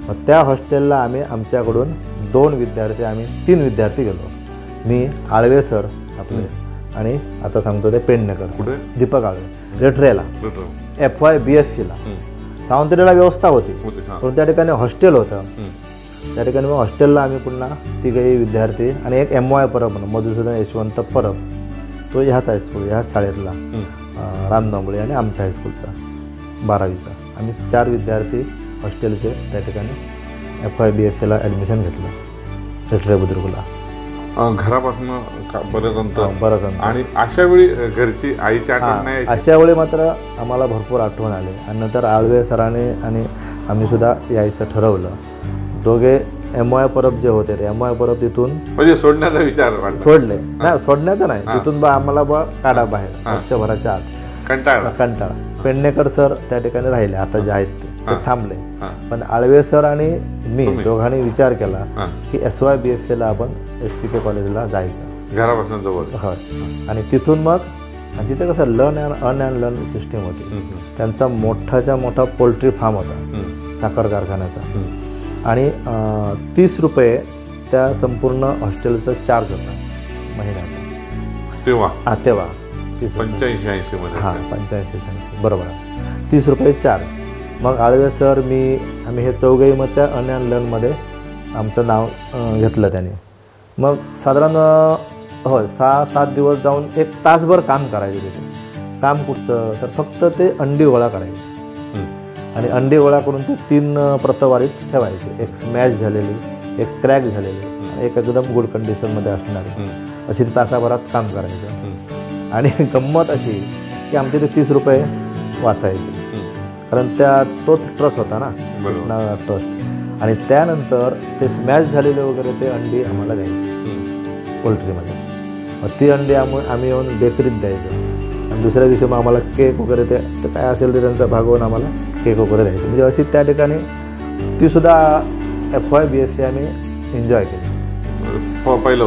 मग त्या हॉस्टेलला आम्ही आमच्याकडून 2 विद्यार्थी, आम्ही 3 विद्यार्थी गेलो. मी, आळवे सर आपले आणि आता सांगतो ते पेडणेकर, दीपक आळवे, रेठरेला FY BScला. सावंतवाडीला व्यवस्था होती पण त्या ठिकाणी हॉस्टेल होतं. त्या ठिकाणी मग हॉस्टेलला आम्ही पुन्हा 3 विद्यार्थी आणि एक MY परब म्हणून मधुसूदन यशवंत परब, तो ह्याच हायस्कूल, ह्याच शाळेतला रामदांबळे आणि आमच्या हायस्कूलचा 12वीचा, आम्ही 4 विद्यार्थी हॉस्टेलचे त्या ठिकाणी FY BScला ॲडमिशन घेतलं रेठरे बुद्रुकला. घरापासून बरंच बरंच अंतर. आणि अशा वेळी घरची आईची आठवण नाही? अशा वेळी मात्र आम्हाला भरपूर आठवण आली आणि नंतर आळवे सरांनी आणि आम्ही सुद्धा यायचं ठरवलं. दोघे MY परब जे होते ते MY परब तिथून म्हणजे सोडण्याचा विचार सोडले. नाही, सोडण्याचं नाही, तिथून आम्हाला काढा बाहेर वर्षभराच्या आत. कंटाळा. पेडणेकर सर त्या ठिकाणी राहिले, आता जे आहेत ते थांबले. पण आळवे सर आणि मी दोघांनी विचार केला की SY BSc ला आपण SPK कॉलेजला जायचं, घरापासून जवळ. होय. आणि तिथून मग तिथे कसं लर्न अँड लर्न सिस्टीम होती. त्यांचा मोठाच्या मोठा पोल्ट्री फार्म होता, साखर कारखान्याचा. आणि 30 रुपये त्या संपूर्ण हॉस्टेलचा चार्ज होता महिन्याचा तेव्हा. 85-86 मध्ये. 85-86 बरोबर आहे. 30 रुपये चार्ज. मग आळवे सर, मी, आम्ही हे चौघेही मग त्या अन अँड लर्नमध्ये आमचं नाव घेतलं त्याने. मग साधारण 6-7 दिवस जाऊन 1 तासभर काम करायचे तिथे. काम कुठचं तर फक्त ते अंडी गोळा करायचे आणि अंडी गोळा करून ते 3 प्रतवारीत ठेवायचे. एक स्मॅश झालेली, एक क्रॅक झालेली आणि एक एकदम गुड कंडिशनमध्ये असणारी, अशी तासाभरात काम करायचं. आणि गंमत अशी की आमचे ते 30 रुपये वाचायचे, कारण तोच ट्रस्ट होता ना, कृष्णा ट्रस्ट. आणि त्यानंतर ते स्मॅश झालेले वगैरे ते अंडी आम्हाला द्यायचे पोल्ट्रीमध्ये. मग ती अंडी आम्ही येऊन बेकरीत द्यायचं आणि दुसऱ्या दिवशी मग आम्हाला केक वगैरे ते काय असेल ते त्यांचा भागवून आम्हाला केक वगैरे द्यायचं. म्हणजे अशी त्या ठिकाणी तीसुद्धा FY BSc आम्ही एन्जॉय केली. पहिलं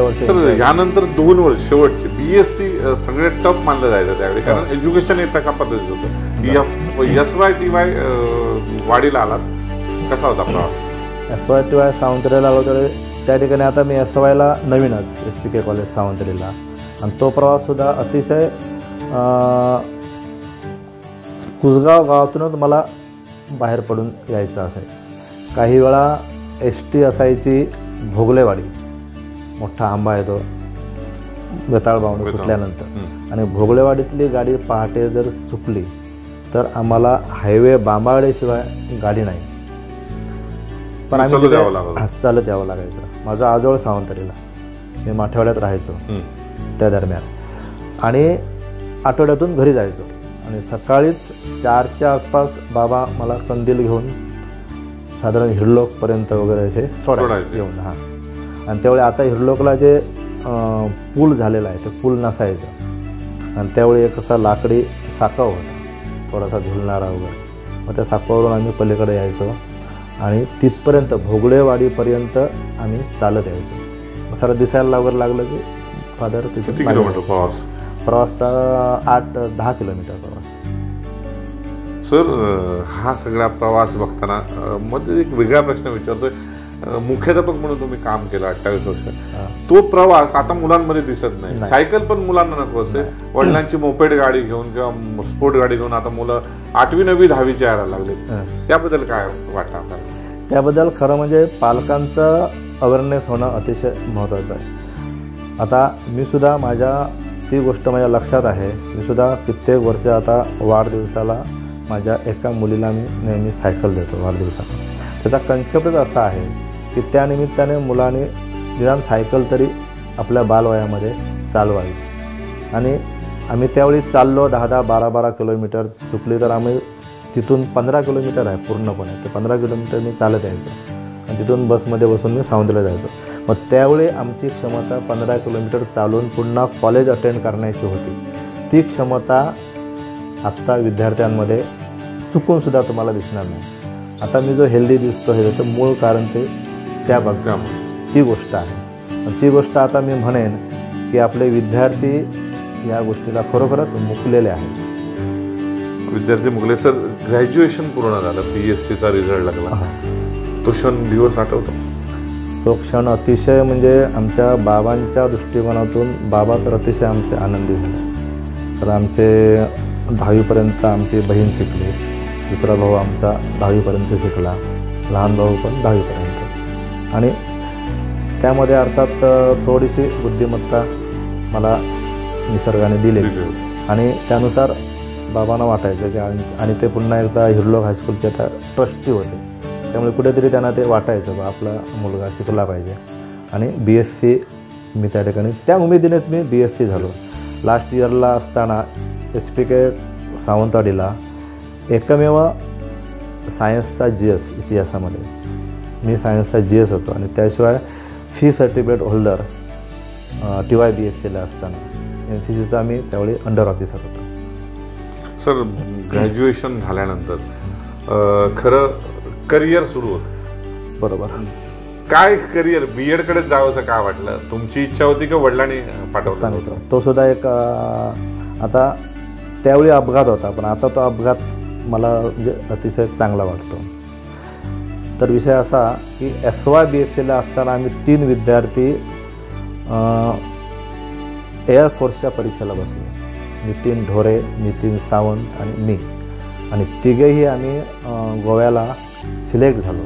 वर्ष. यानंतर 2 वर्ष शेवटचे BSc सगळ्यात टफ मानलं जायचं त्यावेळी, कारण एज्युकेशन हे तशा पद्धतीचं होतं. SY-TY वाडीला आलात, कसा होता प्रवास? SY-TY सावंतवाडीला आलो तर त्या ठिकाणी आता मी SYला नवीनच SPK कॉलेज सावंतवाडीला, आणि तो प्रवाससुद्धा अतिशय कुसगाव गावातूनच मला बाहेर पडून यायचं असायचं. काही वेळा ST असायची भोगलेवाडी, मोठा आंबा आहे तो बेताळबावणे सुटल्यानंतर, आणि भोगलेवाडीतली गाडी पहाटे जर चुकली तर आम्हाला हायवे बांबावड्याशिवाय गाडी नाही. पण आम्ही चालत यावं लागायचं. माझं आजोळ सावंतवाडीला, मी माठेवाड्यात राहायचो त्या दरम्यान, आणि आठवड्यातून घरी जायचो. आणि सकाळीच 4च्या आसपास बाबा मला कंदील घेऊन साधारण हिरलोकपर्यंत वगैरे असे सोडायचे घेऊन. आणि त्यावेळी आता हिरलोकला जे पूल झालेला आहे ते पूल नसायचं, आणि त्यावेळी एक असा लाकडी साकाव होता थोडासा झुलणारा वगैरे. मग त्या साकावरून आम्ही पलीकडे यायचो आणि तिथपर्यंत भोगलेवाडीपर्यंत आम्ही चालत यायचो. मग सारं दिसायला वगैरे लागलं की फादर तिथे प्रवास 8-10 किलोमीटर प्रवास. सर, हा सगळा प्रवास बघताना मध्ये एक वेगळा प्रश्न विचारतोय. मुख्याध्यापक म्हणून तुम्ही काम केलं 28 वर्ष. तो प्रवास आता मुलांमध्ये दिसत नाही. सायकल पण मुलांना नको असते. वडिलांची मोपेड गाडी घेऊन किंवा स्पोर्ट गाडी घेऊन आता मुलं 8वी 9वी 10वीची यायला लागले. त्याबद्दल काय वाटतं आपल्याला? त्याबद्दल खरं म्हणजे पालकांचं अवेअरनेस होणं अतिशय महत्त्वाचं आहे. आता मी सुद्धा ती गोष्ट माझ्या लक्षात आहे. मी सुद्धा कित्येक वर्ष आता वाढदिवसाला माझ्या एका मुलीला मी नेहमी सायकल देतो वाढदिवसाला. त्याचा कन्सेप्टच असा आहे की त्यानिमित्ताने मुलाने निदान सायकल तरी आपल्या बालवयामध्ये चालवावी. आणि आम्ही त्यावेळी चाललो 10-10, 12-12 किलोमीटर. चुकली तर आम्ही तिथून 15 किलोमीटर आहे पूर्णपणे, ते 15 किलोमीटर मी चालत यायचो आणि तिथून बसमध्ये बसून मी सावंतवाडीला जायचो. मग त्यावेळी आमची क्षमता 15 किलोमीटर चालून पुन्हा कॉलेज अटेंड करण्याची होती. ती क्षमता आत्ता विद्यार्थ्यांमध्ये चुकूनसुद्धा तुम्हाला दिसणार नाही. आता मी जो हेल्दी दिसतो हे त्याचं मूळ कारण ते त्या बाबतीत ती गोष्ट आहे. ती गोष्ट आता मी म्हणेन की आपले विद्यार्थी या गोष्टीला खरोखरच मुकलेले आहेत. विद्यार्थी मुकले. सर, ग्रॅज्युएशन पूर्ण झालं, BScचा रिझल्ट लागला, तो क्षण दिवस आठवतो? तो क्षण अतिशय म्हणजे आमच्या बाबांच्या दृष्टिकोनातून बाबा तर अतिशय आमचे आनंदी झाले. तर आमचे 10वीपर्यंत आमची बहीण शिकली, दुसरा भाऊ आमचा 10वीपर्यंत शिकला, लहान भाऊ पण 10वीपर्यंत. आणि त्यामध्ये अर्थात थोडीशी बुद्धिमत्ता मला निसर्गाने दिलेली आणि त्यानुसार बाबांना वाटायचं की आणि ते पुन्हा एकदा हिरलोक हायस्कूलचे त्या ट्रस्टी होते, त्यामुळे कुठेतरी त्यांना ते वाटायचं बा आपला मुलगा शिकला पाहिजे. आणि BSc मी त्या ठिकाणी त्या उमेदीनेच मी BSc झालो. लास्ट इयरला असताना SPK सावंतवाडीला एकमेव सायन्सचा GS इतिहासामध्ये मी सायन्सचा GS होतो आणि त्याशिवाय C सर्टिफिकेट होल्डर TY BScला असताना NCCचा मी त्यावेळी अंडर ऑफिसर होतो. सर, ग्रॅज्युएशन झाल्यानंतर खरं करिअर सुरू होतं. बरोबर. काय करिअर BEd कडे जावंसं का वाटलं? तुमची इच्छा होती की वडिलांनी पाठवलं? सांगतो तो सुद्धा एक आता त्यावेळी अपघात होता, पण आता तो अपघात मला म्हणजे अतिशय चांगला वाटतो. तर विषय असा की SY BScला असताना आम्ही 3 विद्यार्थी एअरफोर्सच्या परीक्षेला बसलो. नितीन ढोरे, नितीन सावंत आणि मी, आणि तिघेही आम्ही गोव्याला सिलेक्ट झालो.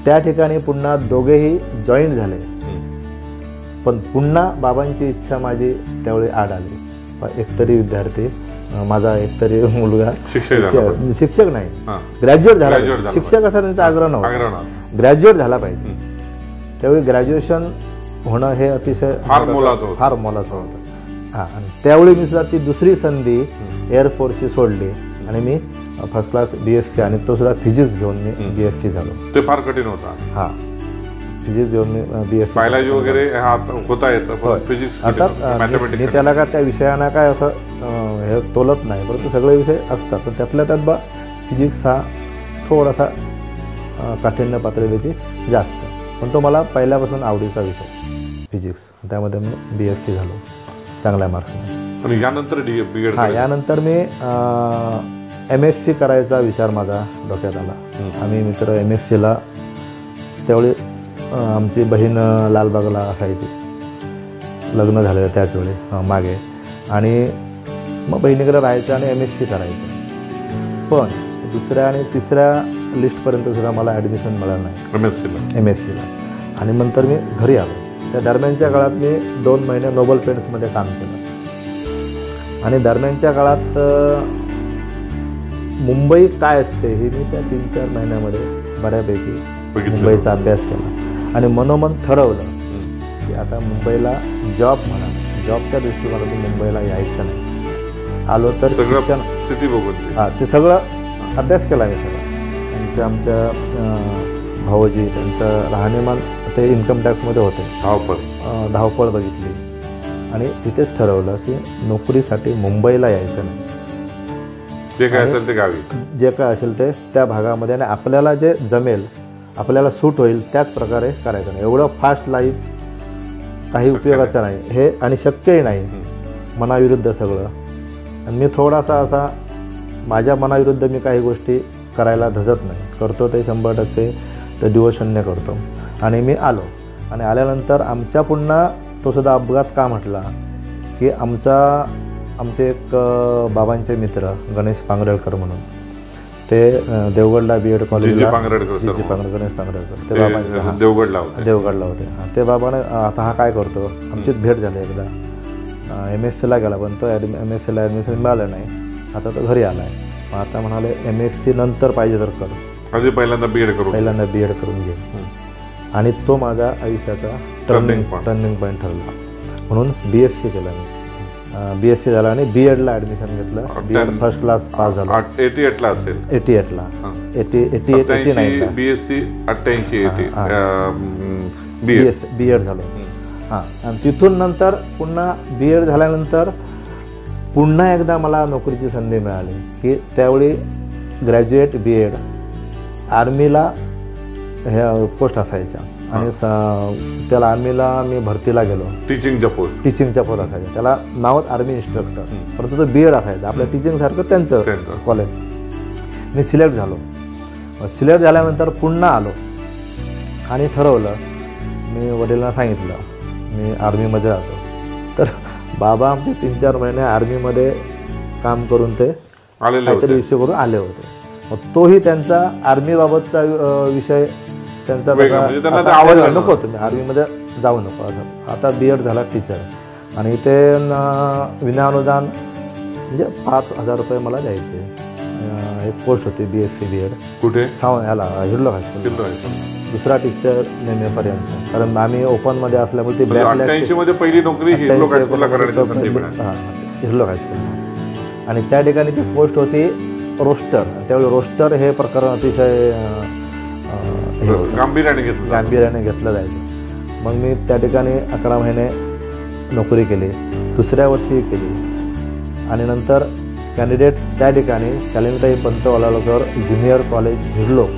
त्या ठिकाणी पुन्हा दोघेही जॉईन झाले, पण पुन्हा बाबांची इच्छा माझी त्यावेळी आड आली. एकतरी विद्यार्थी माझा एकतरी मुलगा शिक्षक नाही, ग्रॅज्युएट झाला. शिक्षक असा त्यांचा आग्रह नव्हता, ग्रॅज्युएट झाला पाहिजे. त्यावेळी ग्रॅज्युएशन होणं हे अतिशय फार मोलाचं होतं. हां, आणि त्यावेळी मी सुद्धा ती दुसरी संधी एअरफोर्सची सोडली आणि मी फर्स्ट क्लास BSc, आणि तो सुद्धा फिजिक्स घेऊन मी BSc झालो. ते फार कठीण होता. हां, फिजिक्स घेऊन मी BSc. बायोलॉजी वगैरे होता येतं, पण फिजिक्स अर्थात मी त्याला का त्या विषयांना काय असं हे तोलत नाही, परंतु सगळे विषय असतात, पण त्यातल्या त्यात फिजिक्स हा थोडासा काठिण्य पातळी त्याची जास्त, पण तो मला पहिल्यापासून आवडीचा विषय फिजिक्स. त्यामध्ये मी BSc झालो चांगल्या मार्क्सने. यानंतर BEd? हां, यानंतर मी MSc करायचा विचार माझा डोक्यात आला. आम्ही मित्र MScला त्यावेळी आमची बहीण लालबागला असायची, लग्न झालेलं त्याच वेळी मागे, आणि मग बहिणीकडे राहायचं आणि MSc करायचं. पण दुसऱ्या आणि तिसऱ्या लिस्टपर्यंत सुद्धा मला ॲडमिशन मिळालं नाही MScला. आणि नंतर मी घरी आलो. त्या दरम्यानच्या काळात मी 2 महिने नोबल पेंट्समध्ये काम केलं, आणि दरम्यानच्या काळात मुंबई काय असते हे मी त्या 3-4 महिन्यामध्ये बऱ्यापैकी मुंबईचा अभ्यास केला, आणि मनोमन ठरवलं की आता मुंबईला जॉब म्हणा, जॉबच्या दृष्टिकोनातून मुंबईला यायचं नाही. आलो तर शिक्षण स्थिती बघून हां, ते सगळं अभ्यास केला मी सगळं. आमच्या भाऊजी त्यांचं राहणीमान ते इन्कम टॅक्समध्ये होते, धावपळ बघितली, आणि तिथेच ठरवलं की नोकरीसाठी मुंबईला यायचं नाही. जे काय असेल ते गावी, जे काय असेल ते त्या भागामध्ये, आणि आपल्याला जे जमेल, आपल्याला सूट होईल त्याच प्रकारे करायचं नाही. एवढं फास्ट लाईफ काही उपयोगाचं नाही हे, आणि शक्यही नाही, मनाविरुद्ध सगळं. आणि मी थोडासा असा माझ्या मनाविरुद्ध मी काही गोष्टी करायला धजत नाही, करतो ते 100% ते डिवोशनने करतो. आणि मी आलो, आणि आल्यानंतर आमच्या पुन्हा तो सुद्धा अपघात का म्हटला की आमचे एक बाबांचे मित्र गणेश पांगरेळकर म्हणून, ते देवगडला BEd कॉलेजला, गणेश पांगरेळकर ते बाबांचे देवगडला होते. हां, ते बाबाने आता हा काय करतो, आमचीच भेट झाली एकदा. MScला गेला, पण तो MScला ॲडमिशन मिळालं नाही. आता तो घरी आला आहे. मग आता म्हणाले MSc नंतर पाहिजे तर कर, पहिल्यांदा BEd करून घे. आणि तो माझा आयुष्याचा टर्निंग पॉईंट ठरला. म्हणून BSc केलं मी. BSc झाला आणि BEdला ॲडमिशन घेतलं. BEd फर्स्ट क्लास पास झालो. 88ला असेल, 88ला 89 BSc 88 BEd झालो. हां, आणि तिथून नंतर पुन्हा BEd झाल्यानंतर पुन्हा एकदा मला नोकरीची संधी मिळाली की त्यावेळी ग्रॅज्युएट BEd आर्मीला ह्या पोस्ट असायच्या, आणि त्याला आर्मीला मी भरतीला गेलो. टीचिंगच्या पोस्ट असायच्या, त्याला नावच आर्मी इन्स्ट्रक्टर, परंतु तो BEd असायचा आपल्या टीचिंगसारखं त्यांचं कॉलेज. मी सिलेक्ट झालो. सिलेक्ट झाल्यानंतर पुन्हा आलो आणि ठरवलं, मी वडिलांना सांगितलं मी आर्मीमध्ये जातो. तर बाबा आमचे 3-4 महिने आर्मीमध्ये काम करून ते काहीतरी विषय करून आले होते. मग तोही त्यांचा आर्मीबाबतचा विषय त्यांचा नको, तुम्ही आर्मीमध्ये जाऊ नको असं. आता BEd झाला टीचर, आणि इथे विनाअनुदान म्हणजे 5,000 रुपये मला द्यायचे. एक पोस्ट होती BSc BEd कुठे, याला हिरलोक हायस्कूल. दुसरा टीचर नेमेपर्यंत, कारण आम्ही ओपनमध्ये असल्यामुळे ती म्हणजे 88 मध्ये पहिली नोकरी हिरलोक हायस्कूलला करण्याची संधी मिळाली. हिरलोक हायस्कूल, आणि त्या ठिकाणी ती पोस्ट होती रोस्टर. त्यावेळी रोस्टर हे प्रकरण अतिशय गांभीर्याने घेतलं जायचं. मग मी त्या ठिकाणी 11 महिने नोकरी केली, दुसऱ्या वर्षी केली, आणि नंतर कॅन्डिडेट त्या ठिकाणी शालिनीताई पंत वालावलकर ज्युनियर कॉलेज हिरलोक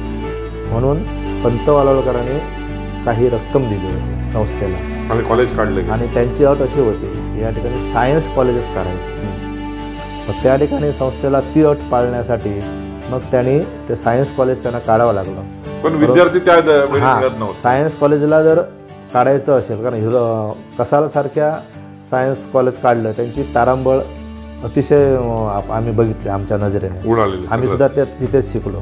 म्हणून पंत वालावलकरांनी काही रक्कम दिली होती संस्थेला, आणि कॉलेज काढले, आणि त्यांची अट अशी होती या ठिकाणी सायन्स कॉलेजच काढायचं. मग त्या ठिकाणी संस्थेला ती अट पाळण्यासाठी मग त्यांनी ते सायन्स कॉलेज त्यांना काढावं लागलं. पण विद्यार्थी त्या सायन्स कॉलेजला जर काढायचं असेल, कारण कसालसारख्या सायन्स कॉलेज काढलं, त्यांची तारांबळ अतिशय आम्ही बघितले आमच्या नजरेने, आम्ही सुद्धा तिथेच शिकलो.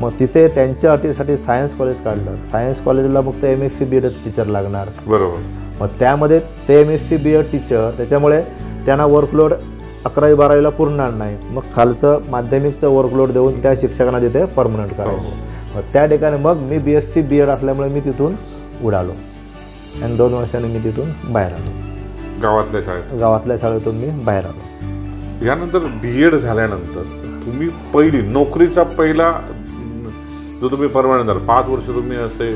मग तिथे त्यांच्या अटीसाठी सायन्स कॉलेज काढलं. सायन्स कॉलेजला मग ते MSc BEd टीचर लागणार. बरोबर. मग त्यामध्ये ते MSc BEd टीचर, त्याच्यामुळे त्यांना वर्कलोड 11वी-12वीला पुरणार नाही. मग खालचं माध्यमिकचं वर्कलोड देऊन त्या शिक्षकांना तिथे परमनंट करायचं. मग त्या ठिकाणी मग मी BSc BEd असल्यामुळे मी तिथून उडालो, आणि 2 वर्षांनी मी तिथून बाहेर आलो. गावातल्या शाळेतून मी बाहेर आलो. यानंतर BEd झाल्यानंतर तुम्ही पहिली नोकरीचा पहिला जो तुम्ही परमनंट झाला, 5 वर्ष तुम्ही असे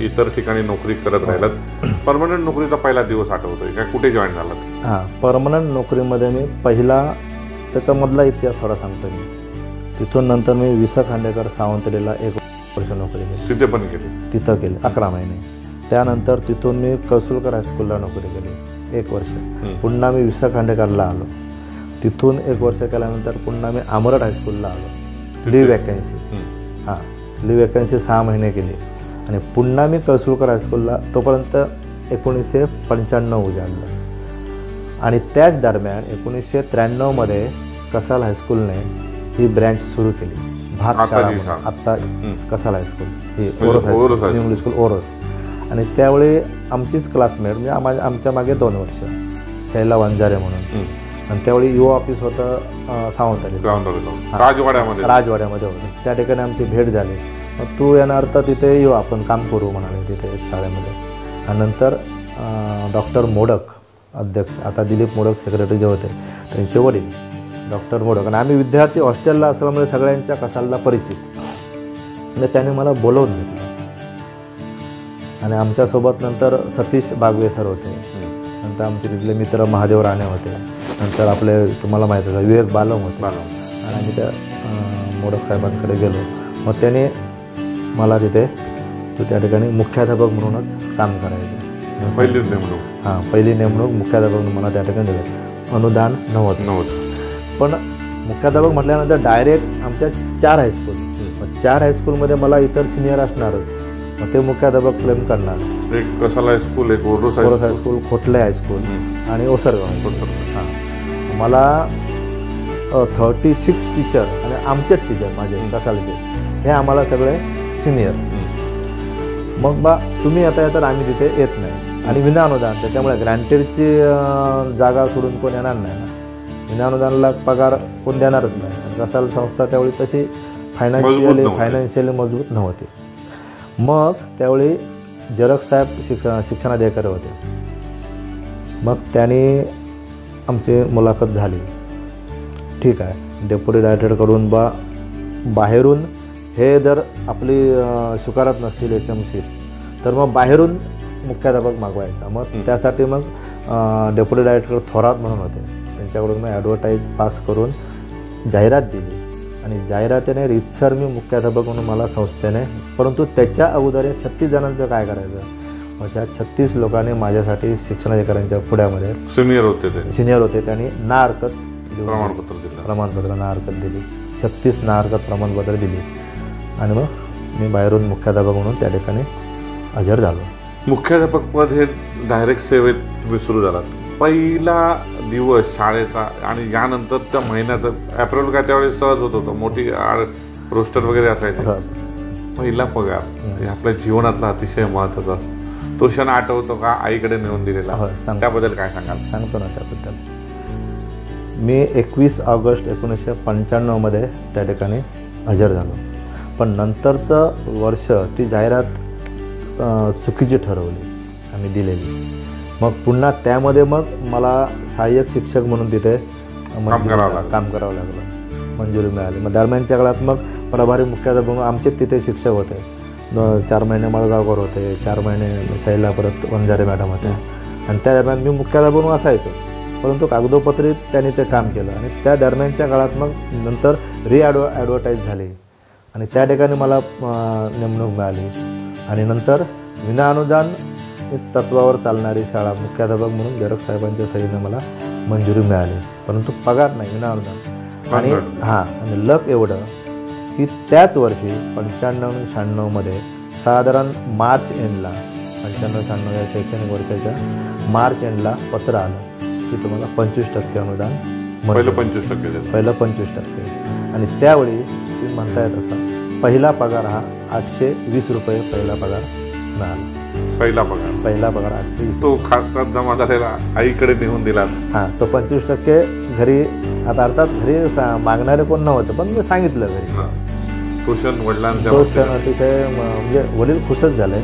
इतर ठिकाणी नोकरी करत राहिलात, परमनंट नोकरीचा पहिला दिवस आठवतोय का? कुठे जॉईन झालात? हां, परमनंट नोकरीमध्ये मी पहिला, त्याच्यामधला इतिहास थोडा सांगतो मी. तिथून नंतर मी वि.स. खांडेकर सावंतवाडीला 1 वर्ष नोकरी केली. तिथे पण केली? तिथं केली 11 महिने. त्यानंतर तिथून मी कौसुलकर हायस्कूलला नोकरी केली 1 वर्ष. पुन्हा मी वि.स. खांडेकरला आलो. तिथून 1 वर्ष केल्यानंतर पुन्हा मी आमरट हायस्कूलला आलो. लीव वॅकन्सी, हां, लीव वॅकन्सी 6 महिने केली, आणि पुन्हा मी कौसुलकर हायस्कूलला तोपर्यंत 1995 उजाडलं. आणि त्याच दरम्यान 1993 मध्ये कसाल हायस्कूलने ही ब्रँच सुरू केली, भाग शाळा. आत्ता कसाल हायस्कूल ही Oros high school, English school Oros. आणि त्यावेळी आमचीच क्लासमेट, म्हणजे आमच्या मागे 2 वर्ष, शैला वंजारे म्हणून, आणि त्यावेळी युवा ऑफिस होतं सावंतवाडीला, राजवाड्यामध्ये होतं. त्या ठिकाणी आमची भेट झाली. मग तू येणार तर तिथे येऊ, आपण काम करू म्हणाले तिथे शाळेमध्ये. आणि नंतर डॉक्टर मोडक अध्यक्ष, आता दिलीप मोडक सेक्रेटरी जे होते, त्यांचे वडील डॉक्टर मोडक, आणि आम्ही विद्यार्थी हॉस्टेलला असल्यामुळे सगळ्यांच्या कसालला परिचित. म्हणजे त्याने मला बोलवून घेतलं, आणि आमच्यासोबत नंतर सतीश बागवे सर होते, नंतर आमचे तिथले मित्र महादेव राणे होते, नंतर आपले तुम्हाला माहीत होतं विवेक बालम होते. आणि आम्ही त्या मोडक साहेबांकडे गेलो. मग त्याने मला तिथे त्या ठिकाणी मुख्याध्यापक म्हणूनच काम करायचं. पहिली नेमणूक मुख्याध्यापक म्हणून मला त्या ठिकाणी दिलं. अनुदान 90. पण मुख्याध्यापक म्हटल्यानंतर डायरेक्ट आमच्या 4 हायस्कूल, 4 हायस्कूलमध्ये मला इतर सिनियर असणारच, मग ते मुख्याध्यापक क्लेम करणार. एक कसाल हायस्कूल, एक ओरोस हायस्कूल, खोटले हायस्कूल, आणि ओसरगाव. हां, मला 36 टीचर, आणि आमचेच टीचर माझे कसालचे, हे आम्हाला सगळे सिनियर. मग तुम्ही आता तर आम्ही तिथे येत नाही, आणि विना अनुदान, त्याच्यामुळे ग्रँटेडची जागा सोडून कोण येणार नाही ना. विना अनुदानाला पगार कोण देणारच नाही. कसाल संस्था त्यावेळी तशी फायनान्शियली मजबूत नव्हती. मग त्यावेळी जरग साहेब शिक्षणाधिकारी होते. मग त्यांनी आमची मुलाखत झाली. ठीक आहे, डेप्युटी डायरेक्टरकडून बाहेरून हे जर आपली स्वीकारत नसतील HMC, तर मग बाहेरून मुख्याध्यापक मागवायचा. मग त्यासाठी मग डेप्युटी डायरेक्टर थोरात म्हणून होते, त्यांच्याकडून मी ॲडव्हर्टाईज पास करून जाहिरात दिली, आणि जाहिरातीने रीतसर मी मुख्याध्यापक म्हणून मला संस्थेने. परंतु त्याच्या अगोदर या 36 जणांचं काय करायचं. मग त्या 36 लोकांनी माझ्यासाठी शिक्षणाधिकाऱ्यांच्या पुढ्यामध्ये सिनियर होते, त्यांनी ना हरकत प्रमाणपत्र ना हरकत दिली. 36 ना हरकत प्रमाणपत्र दिली, आणि मग मी बाहेरून मुख्याध्यापक म्हणून त्या ठिकाणी हजर झालो. मुख्याध्यापक पद हे डायरेक्ट सेवेत तुम्ही सुरू झालात. पहिला दिवस शाळेचा, आणि यानंतर त्या महिन्याचं एप्रिल काय त्यावेळेस सहज होत होतं, मोठी रोस्टर वगैरे असायचे. पहिला पगार हे आपल्या जीवनातला अतिशय महत्त्वाचा असतो. तो क्षण आठवतो का आईकडे नेऊन दिलेला? त्याबद्दल काय सांगाल? सांगतो ना त्याबद्दल. मी 21 ऑगस्ट 1995 मध्ये त्या ठिकाणी हजर झालो. पण नंतरचं वर्ष ती जाहिरात चुकीची ठरवली आम्ही दिलेली. मग पुन्हा त्यामध्ये मग मला सहाय्यक शिक्षक म्हणून तिथे काम करावं लागलं, मंजुरी मिळाली. मग दरम्यानच्या काळात मग प्रभारी मुख्याध्यापक म्हणून आमचे तिथे शिक्षक होते. 4 महिने मळगावकर होते, 4 महिने शैला परत वंजारे मॅडम होते. आणि त्या दरम्यान मी मुख्याध्यापक म्हणून असायचो, परंतु कागदोपत्री त्यांनी ते काम केलं. आणि त्या दरम्यानच्या काळात मग नंतर ॲडव्हर्टाईज झाली आणि त्या ठिकाणी मला नेमणूक मिळाली. आणि नंतर विना अनुदान तत्वावर चालणारी शाळा मुख्याध्यापक म्हणून जरग साहेबांच्या सहीने मला मंजुरी मिळाली, परंतु पगार नाही, विना अनुदान. आणि आणि लक एवढं की त्याच वर्षी 95-96मध्ये साधारण मार्च एंडला 95-96 या शैक्षणिक वर्षाच्या मार्च एंडला पत्र आलं की तुम्हाला 25% अनुदान, पहिलं 25%. आणि त्यावेळी तुम्ही म्हणता येत असता पहिला पगार हा 820 रुपये पहिला पगार मिळाला. पहिला पगार 820. तो खात्यात जमा झालेला आईकडे नेऊन दिला. तो 25% घरी. आता अर्थात घरी मागणारे कोण नव्हतं, पण मी सांगितलं घरी. अतिशय म्हणजे वडील खुशच झाले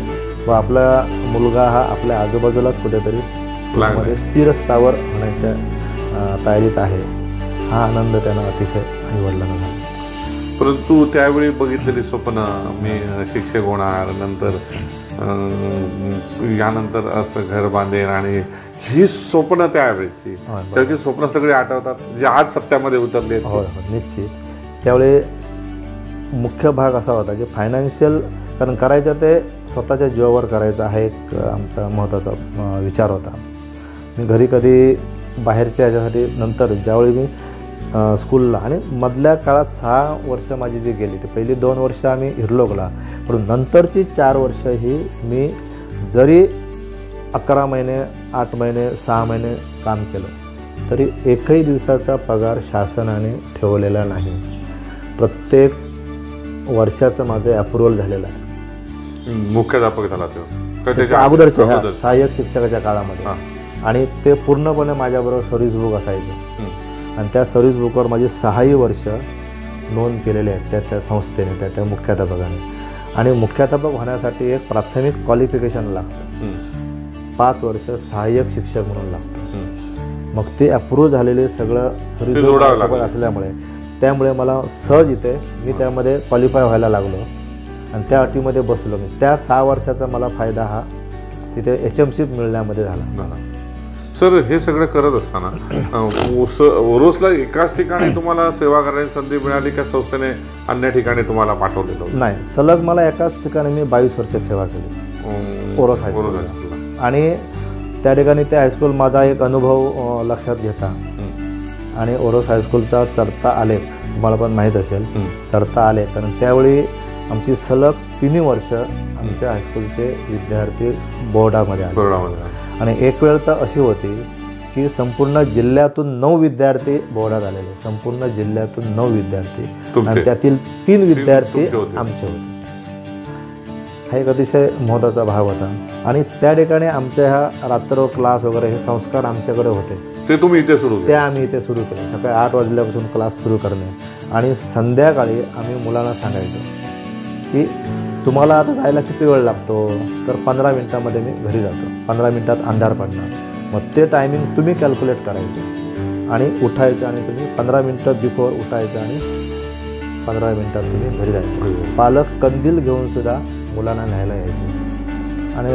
व आपला मुलगा हा आपल्या आजूबाजूलाच कुठेतरी स्कूलमध्ये स्थिर स्थावर होण्याच्या तयारीत आहे, हा आनंद त्यांना अतिशय आई वडिलांना झाला. परंतु त्यावेळी बघितलेली स्वप्न, मी शिक्षक होणार, नंतर यानंतर असं घर बांधेन, आणि ही स्वप्न त्यावेळेची त्याची स्वप्न सगळी आठवतात जे आज सत्यामध्ये उतरले. हो, निश्चित. त्यावेळी मुख्य भाग असा होता की फायनान्शियल, कारण करायचं ते स्वतःच्या जीवावर करायचं हा एक आमचा महत्त्वाचा विचार होता. मी घरी कधी बाहेरच्या ह्याच्यासाठी नंतर ज्यावेळी मी स्कूलला, आणि मधल्या काळात 6 वर्ष माझी जी गेली ते पहिली 2 वर्ष आम्ही हिरलोकला, पण नंतरची 4 वर्ष ही मी जरी 11 महिने 8 महिने 6 महिने काम केलं तरी एकही दिवसाचा पगार शासनाने ठेवलेला नाही. प्रत्येक वर्षाचं माझं अप्रुव्हल झालेलं आहे. मुख्याध्यापक झाला त्याच्या अगोदरच्या ह्या सहाय्यक शिक्षकाच्या काळामध्ये. आणि ते पूर्णपणे माझ्याबरोबर सर्व्हिस बुक असायचं आणि त्या सर्व्हिस बुकवर माझी 6ही वर्ष नोंद केलेली आहेत त्या संस्थेने, त्या मुख्याध्यापकाने. आणि मुख्याध्यापक होण्यासाठी एक प्राथमिक क्वालिफिकेशन लागतं, 5 वर्ष सहाय्यक शिक्षक म्हणून लागतं. मग ते अप्रूव्ह झालेले सगळं सर्व्हिस बुक असल्यामुळे त्यामुळे मला सहज इथे मी त्यामध्ये क्वालिफाय व्हायला लागलो आणि त्या अटीमध्ये बसलो मी. त्या 6 वर्षाचा मला फायदा हा तिथे HMC मिळण्यामध्ये झाला. सर, हे सगळं करत असताना ओरोसला एकाच ठिकाणी तुम्हाला सेवा करण्याची संधी मिळाली का संस्थेने अन्य ठिकाणी तुम्हाला पाठवलेलं? नाही, सलग मला एकाच ठिकाणी मी 22 वर्ष सेवा केली ओरोस हायस्कूल. आणि त्या ठिकाणी ते हायस्कूल माझा एक अनुभव लक्षात घेता आणि ओरोस हायस्कूलचा चढता आलेख तुम्हाला पण माहीत असेल, चढता आलेख. कारण त्यावेळी आमची सलग 3 वर्ष आमच्या हायस्कूलचे विद्यार्थी बोर्डामध्ये आले. आणि एक वेळ तर अशी होती की संपूर्ण जिल्ह्यातून 9 विद्यार्थी बोर्डात आलेले, संपूर्ण जिल्ह्यातून 9 विद्यार्थी, आणि त्यातील 3 विद्यार्थी आमचे होते. हा एक अतिशय महत्त्वाचा भाग होता. आणि त्या ठिकाणी आमच्या ह्या रात्र क्लास वगैरे हे संस्कार आमच्याकडे होते, ते तुम्ही इथे सुरू ते आम्ही इथे सुरू केले. सकाळी 8 वाजल्यापासून क्लास सुरू करणे आणि संध्याकाळी आम्ही मुलांना सांगायचो की तुम्हाला आता जायला किती वेळ लागतो, तर 15 मिनिटामध्ये मी घरी जातो, 15 मिनिटात अंधार पडणार. मग ते टायमिंग तुम्ही कॅल्क्युलेट करायचं आणि उठायचं आणि तुम्ही 15 मिनिटं बिफोर उठायचं आणि 15 मिनिटात तुम्ही घरी जायचं. पालक कंदील घेऊनसुद्धा मुलांना न्यायला यायचे. आणि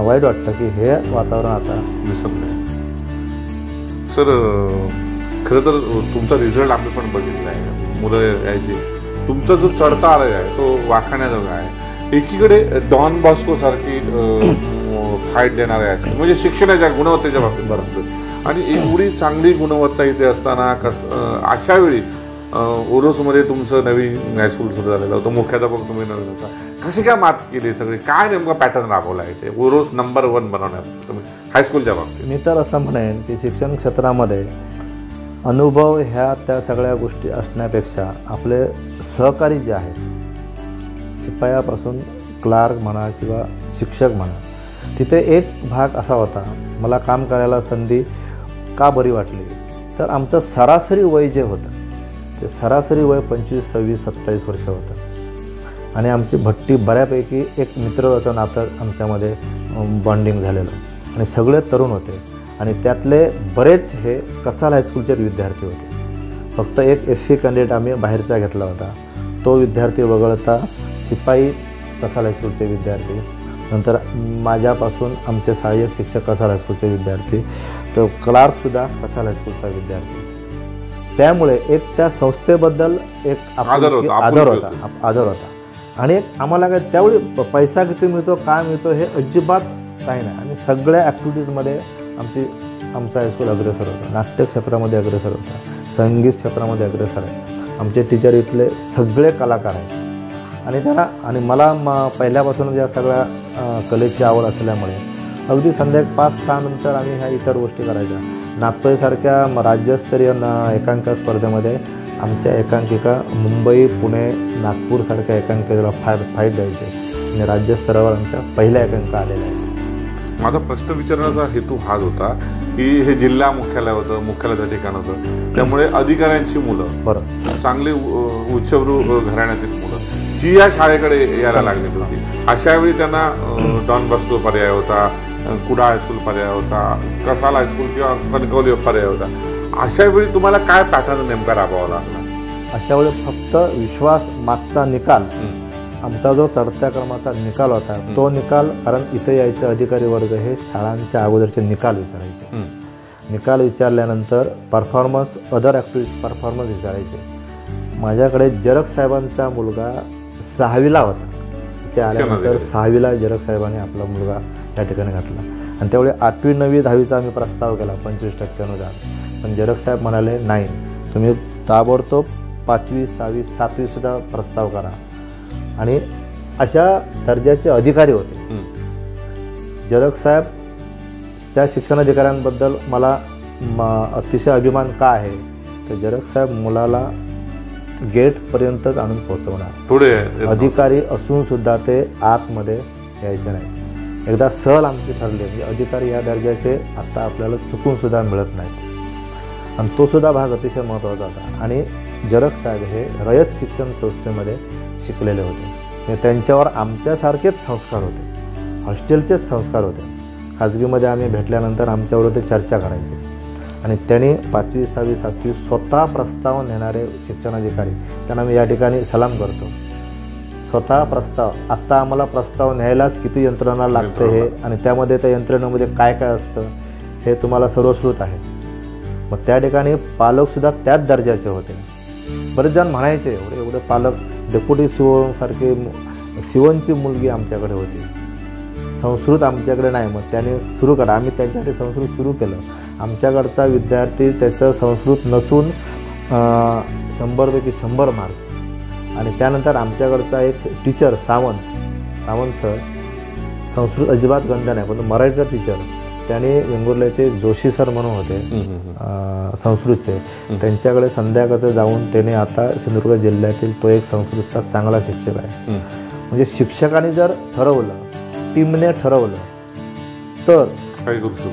वाईट वाटतं की हे वातावरण आता दिसत नाही. सर, खरं तर तुमचा रिझल्ट आम्ही पण बघितला आहे, मुलं यायची. तुमचा जो चढता आलेला आहे तो वाखाण्याजोगा आहे. एकीकडे डॉन बॉस्को सारखी फाईट देणारे आहे, म्हणजे शिक्षणाच्या गुणवत्तेच्या बाबतीत बरोबर. आणि एवढी चांगली गुणवत्ता इथे असताना अशा वेळी ओरोसमध्ये तुमचं नवीन हायस्कूल सुरू झालेलं होतं, मुख्याध्यापक तुम्ही नवीन होता, कशी काय मात केली सगळी, काय नेमका पॅटर्न राबवला आहे ते ओरोस नंबर 1 बनवण्यात तुम्ही हायस्कूलच्या बाबतीत? मी तर असं म्हणेन की शिक्षण क्षेत्रामध्ये अनुभव ह्या त्या सगळ्या गोष्टी असण्यापेक्षा आपले सहकारी जे आहेत, शिपायापासून क्लार्क म्हणा किंवा शिक्षक म्हणा, तिथे एक भाग असा होता, मला काम करायला संधी का बरी वाटली, तर आमचं सरासरी वय जे होतं ते सरासरी वय 25, 26, 27 वर्ष होतं. आणि आमची भट्टी बऱ्यापैकी एक मित्रत्वाचं नातं आमच्यामध्ये बॉन्डिंग झालेलं आणि सगळे तरुण होते आणि त्यातले बरेच हे कसाल हायस्कूलचे विद्यार्थी होते. फक्त एक SC कॅन्डिडेट आम्ही बाहेरचा घेतला होता. तो विद्यार्थी वगळता शिपाई कसाल हायस्कूलचे विद्यार्थी, नंतर माझ्यापासून आमचे सहाय्यक शिक्षक कसाल हायस्कूलचे विद्यार्थी, तर क्लार्कसुद्धा कसाल हायस्कूलचा विद्यार्थी. त्यामुळे एक त्या संस्थेबद्दल एक आदर होता आणि एक आम्हाला काय त्यावेळी पैसा किती मिळतो काय मिळतो हे अजिबात काही नाही. आणि सगळ्या ॲक्टिव्हिटीजमध्ये आमचा हायस्कूल अग्रेसर होता. नाट्य क्षेत्रामध्ये अग्रेसर होता, संगीत क्षेत्रामध्ये अग्रेसर आहे. आमचे टीचर इथले सगळे कलाकार आहेत आणि त्यांना आणि मला पहिल्यापासूनच या सगळ्या कलेची आवड असल्यामुळे अगदी संध्याकाळी 5-6 नंतर आम्ही ह्या इतर गोष्टी करायच्या. नागपूरसारख्या राज्यस्तरीय एकांकिका स्पर्धेमध्ये आमच्या एकांकिका मुंबई, पुणे, नागपूरसारख्या एकांकिकेला फाईट द्यायचे आणि राज्यस्तरावर आमच्या पहिल्या एकांकिका आलेल्या आहेत. माझा प्रश्न विचारण्याचा हेतू हाच होता की हे जिल्हा मुख्यालय होतं, मुख्यालयाचं ठिकाण होतं, त्यामुळे अधिकाऱ्यांची मुलं बरं चांगले उच्चभ्रू घराण्यातील मुलं ही या शाळेकडे यायला लागलेली होती. अशा वेळी त्यांना डॉन बॉस्को पर्याय होता, कुडाळ हायस्कूल पर्याय होता, कसाल हायस्कूल किंवा कणकवली पर्याय होता. अशा वेळी तुम्हाला काय पॅटर्न नेमका राबवावा लागला? अशा वेळी फक्त विश्वास मागचा निकाल, आमचा जो चढत्या क्रमाचा निकाल होता तो निकाल, कारण इथे यायचे अधिकारी वर्ग हे शाळांच्या अगोदरचे निकाल विचारायचे. निकाल विचारल्यानंतर परफॉर्मन्स, अदर ॲक्टिव्हिटीज परफॉर्मन्स विचारायचे. माझ्याकडे जरग साहेबांचा मुलगा 6वीला होता. इथे आल्यानंतर 6वीला जरग साहेबांनी आपला मुलगा या ठिकाणी घातला आणि त्यावेळी 8वी 9वी 10वीचा आम्ही प्रस्ताव केला 25% अनुदान. पण जरग साहेब म्हणाले नाही, तुम्ही ताबडतोब 5वी 6वी 7वी सुद्धा प्रस्ताव करा. आणि अशा दर्जाचे अधिकारी होते जरग साहेब. त्या शिक्षणाधिकाऱ्यांबद्दल मला अतिशय अभिमान का आहे तर जरग साहेब मुलाला गेटपर्यंतच आणून पोहोचवणार. पुढे अधिकारी असून सुद्धा ते आतमध्ये यायचे नाही. एकदा सहल आमची ठरली म्हणजे अधिकारी या दर्जाचे आता आपल्याला चुकून सुद्धा मिळत नाहीत आणि तो सुद्धा भाग अतिशय महत्त्वाचा होता. आणि जरग साहेब हे रयत शिक्षण संस्थेमध्ये शिकलेले होते. म्हणजे त्यांच्यावर आमच्यासारखेच संस्कार होते, हॉस्टेलचेच संस्कार होते. खाजगीमध्ये आम्ही भेटल्यानंतर आमच्याबरोबर ते चर्चा करायचे आणि त्यांनी 5वी 6वी 7वी स्वतः प्रस्ताव नेणारे शिक्षणाधिकारी, त्यांना मी या ठिकाणी सलाम करतो. स्वतः प्रस्ताव, आत्ता आम्हाला प्रस्ताव न्यायलाच किती यंत्रणा लागते हे आणि त्यामध्ये त्या यंत्रणेमध्ये काय काय असतं हे तुम्हाला सर्वश्रुत आहे. मग त्या ठिकाणी पालकसुद्धा त्याच दर्जाचे होते. बरेच जण म्हणायचे एवढे पालक, डेप्युटी CO सारखे शिवनची मुलगी आमच्याकडे होती, संस्कृत आमच्याकडे नाही. मग त्याने सुरू करा, आम्ही त्यांच्यासाठी संस्कृत सुरू केलं. आमच्याकडचा विद्यार्थी त्याचं संस्कृत नसून 100पैकी 100 मार्क्स. आणि त्यानंतर आमच्याकडचा एक टीचर सावंत सर, संस्कृत अजिबात गंध नाही पण मराठीचा टीचर, त्याने वेंगुर्ल्याचे जोशी सर म्हणून होते संस्कृतचे, त्यांच्याकडे संध्याकाळचं जाऊन त्याने आता सिंधुदुर्ग जिल्ह्यातील तो एक संस्कृतचा चांगला शिक्षक आहे. म्हणजे शिक्षकांनी जर ठरवलं, टीमने ठरवलं तर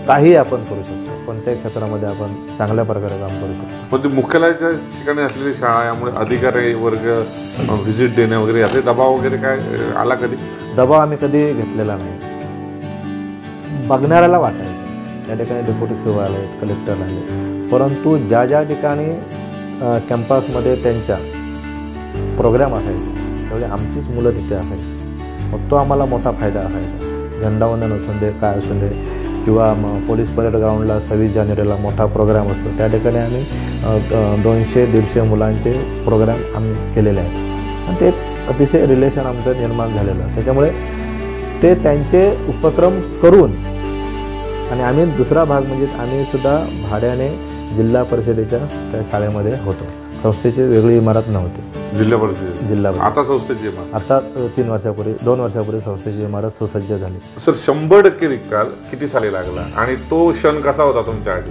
काही आपण करू शकतो. कोणत्याही क्षेत्रामध्ये आपण चांगल्या प्रकारे काम करू शकतो. पण मुख्यालयाच्या ठिकाणी असलेली शाळा, यामुळे अधिकारी वर्ग व्हिजिट देणे वगैरे याचे दबाव वगैरे काय आला कधी? दबाव आम्ही कधी घेतलेला नाही. बघणाऱ्याला वाटायचं त्या ठिकाणी डेप्युटी CO आले, कलेक्टर आले, परंतु ज्या ज्या ठिकाणी कॅम्पसमध्ये त्यांच्या प्रोग्राम असायचे त्यावेळी आमचीच मुलं तिथे असायची. मग तो आम्हाला मोठा फायदा असायचा. झेंडावंदन असून दे, काय असून दे, किंवा पोलीस परेड ग्राउंडला 26 जानेवारीला मोठा प्रोग्राम असतो, त्या ठिकाणी आम्ही 200-150 मुलांचे प्रोग्राम आम्ही केलेले आहेत आणि ते अतिशय रिलेशन आमचं निर्माण झालेलं. त्याच्यामुळे ते त्यांचे उपक्रम करून आणि आम्ही दुसरा भाग म्हणजे आम्ही सुद्धा भाड्याने जिल्हा परिषदेच्या त्या शाळेमध्ये होतो. संस्थेची वेगळी इमारत नव्हती. जिल्हा परिषद आता संस्थेची इमारत, आता 2 वर्षापूर्वी संस्थेची इमारत सुसज्ज झाली. सर 100% निकाल किती साली लागला आणि तो क्षण कसा होता तुमच्यासाठी?